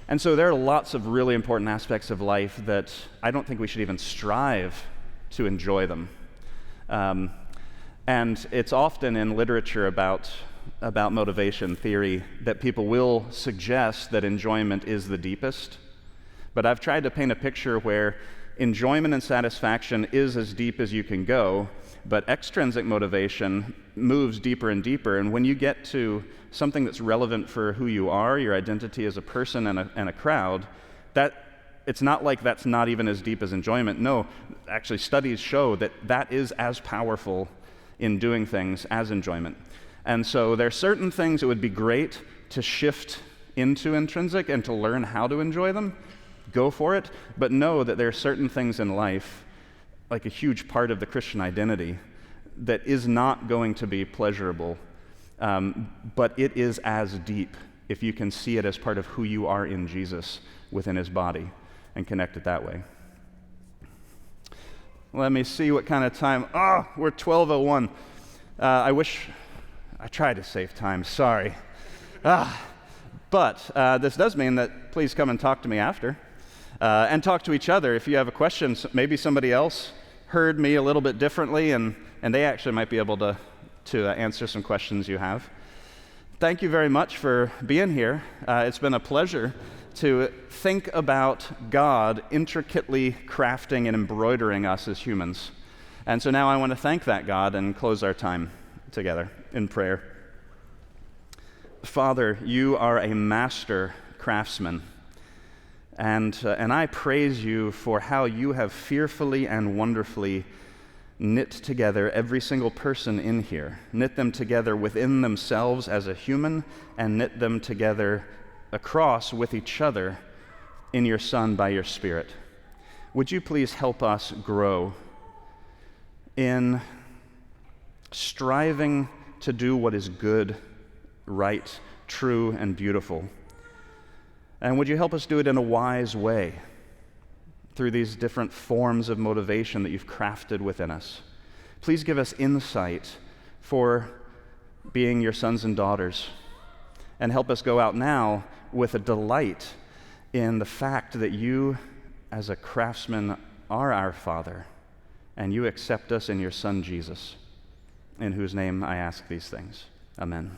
And so there are lots of really important aspects of life that I don't think we should even strive to enjoy them. And it's often in literature about motivation theory that people will suggest that enjoyment is the deepest. But I've tried to paint a picture where enjoyment and satisfaction is as deep as you can go, but extrinsic motivation moves deeper and deeper. And when you get to something that's relevant for who you are, your identity as a person and a crowd, that it's not like that's not even as deep as enjoyment. No, actually studies show that that is as powerful in doing things as enjoyment. And so there are certain things that would be great to shift into intrinsic and to learn how to enjoy them. Go for it, but know that there are certain things in life, like a huge part of the Christian identity, that is not going to be pleasurable, but it is as deep if you can see it as part of who you are in Jesus within his body and connect it that way. Let me see what kind of time. We're 12:01. I tried to save time, sorry. But this does mean that please come and talk to me after, and talk to each other. If you have a question, maybe somebody else heard me a little bit differently, and they actually might be able to answer some questions you have. Thank you very much for being here. It's been a pleasure to think about God intricately crafting and embroidering us as humans. And so now I want to thank that God and close our time together in prayer. Father, you are a master craftsman, and I praise you for how you have fearfully and wonderfully knit together every single person in here, knit them together within themselves as a human, and knit them together across with each other in your Son by your Spirit. Would you please help us grow in striving to do what is good, right, true, and beautiful? And would you help us do it in a wise way through these different forms of motivation that you've crafted within us? Please give us insight for being your sons and daughters, and help us go out now with a delight in the fact that you, as a craftsman, are our Father, and you accept us in your Son Jesus, in whose name I ask these things. Amen.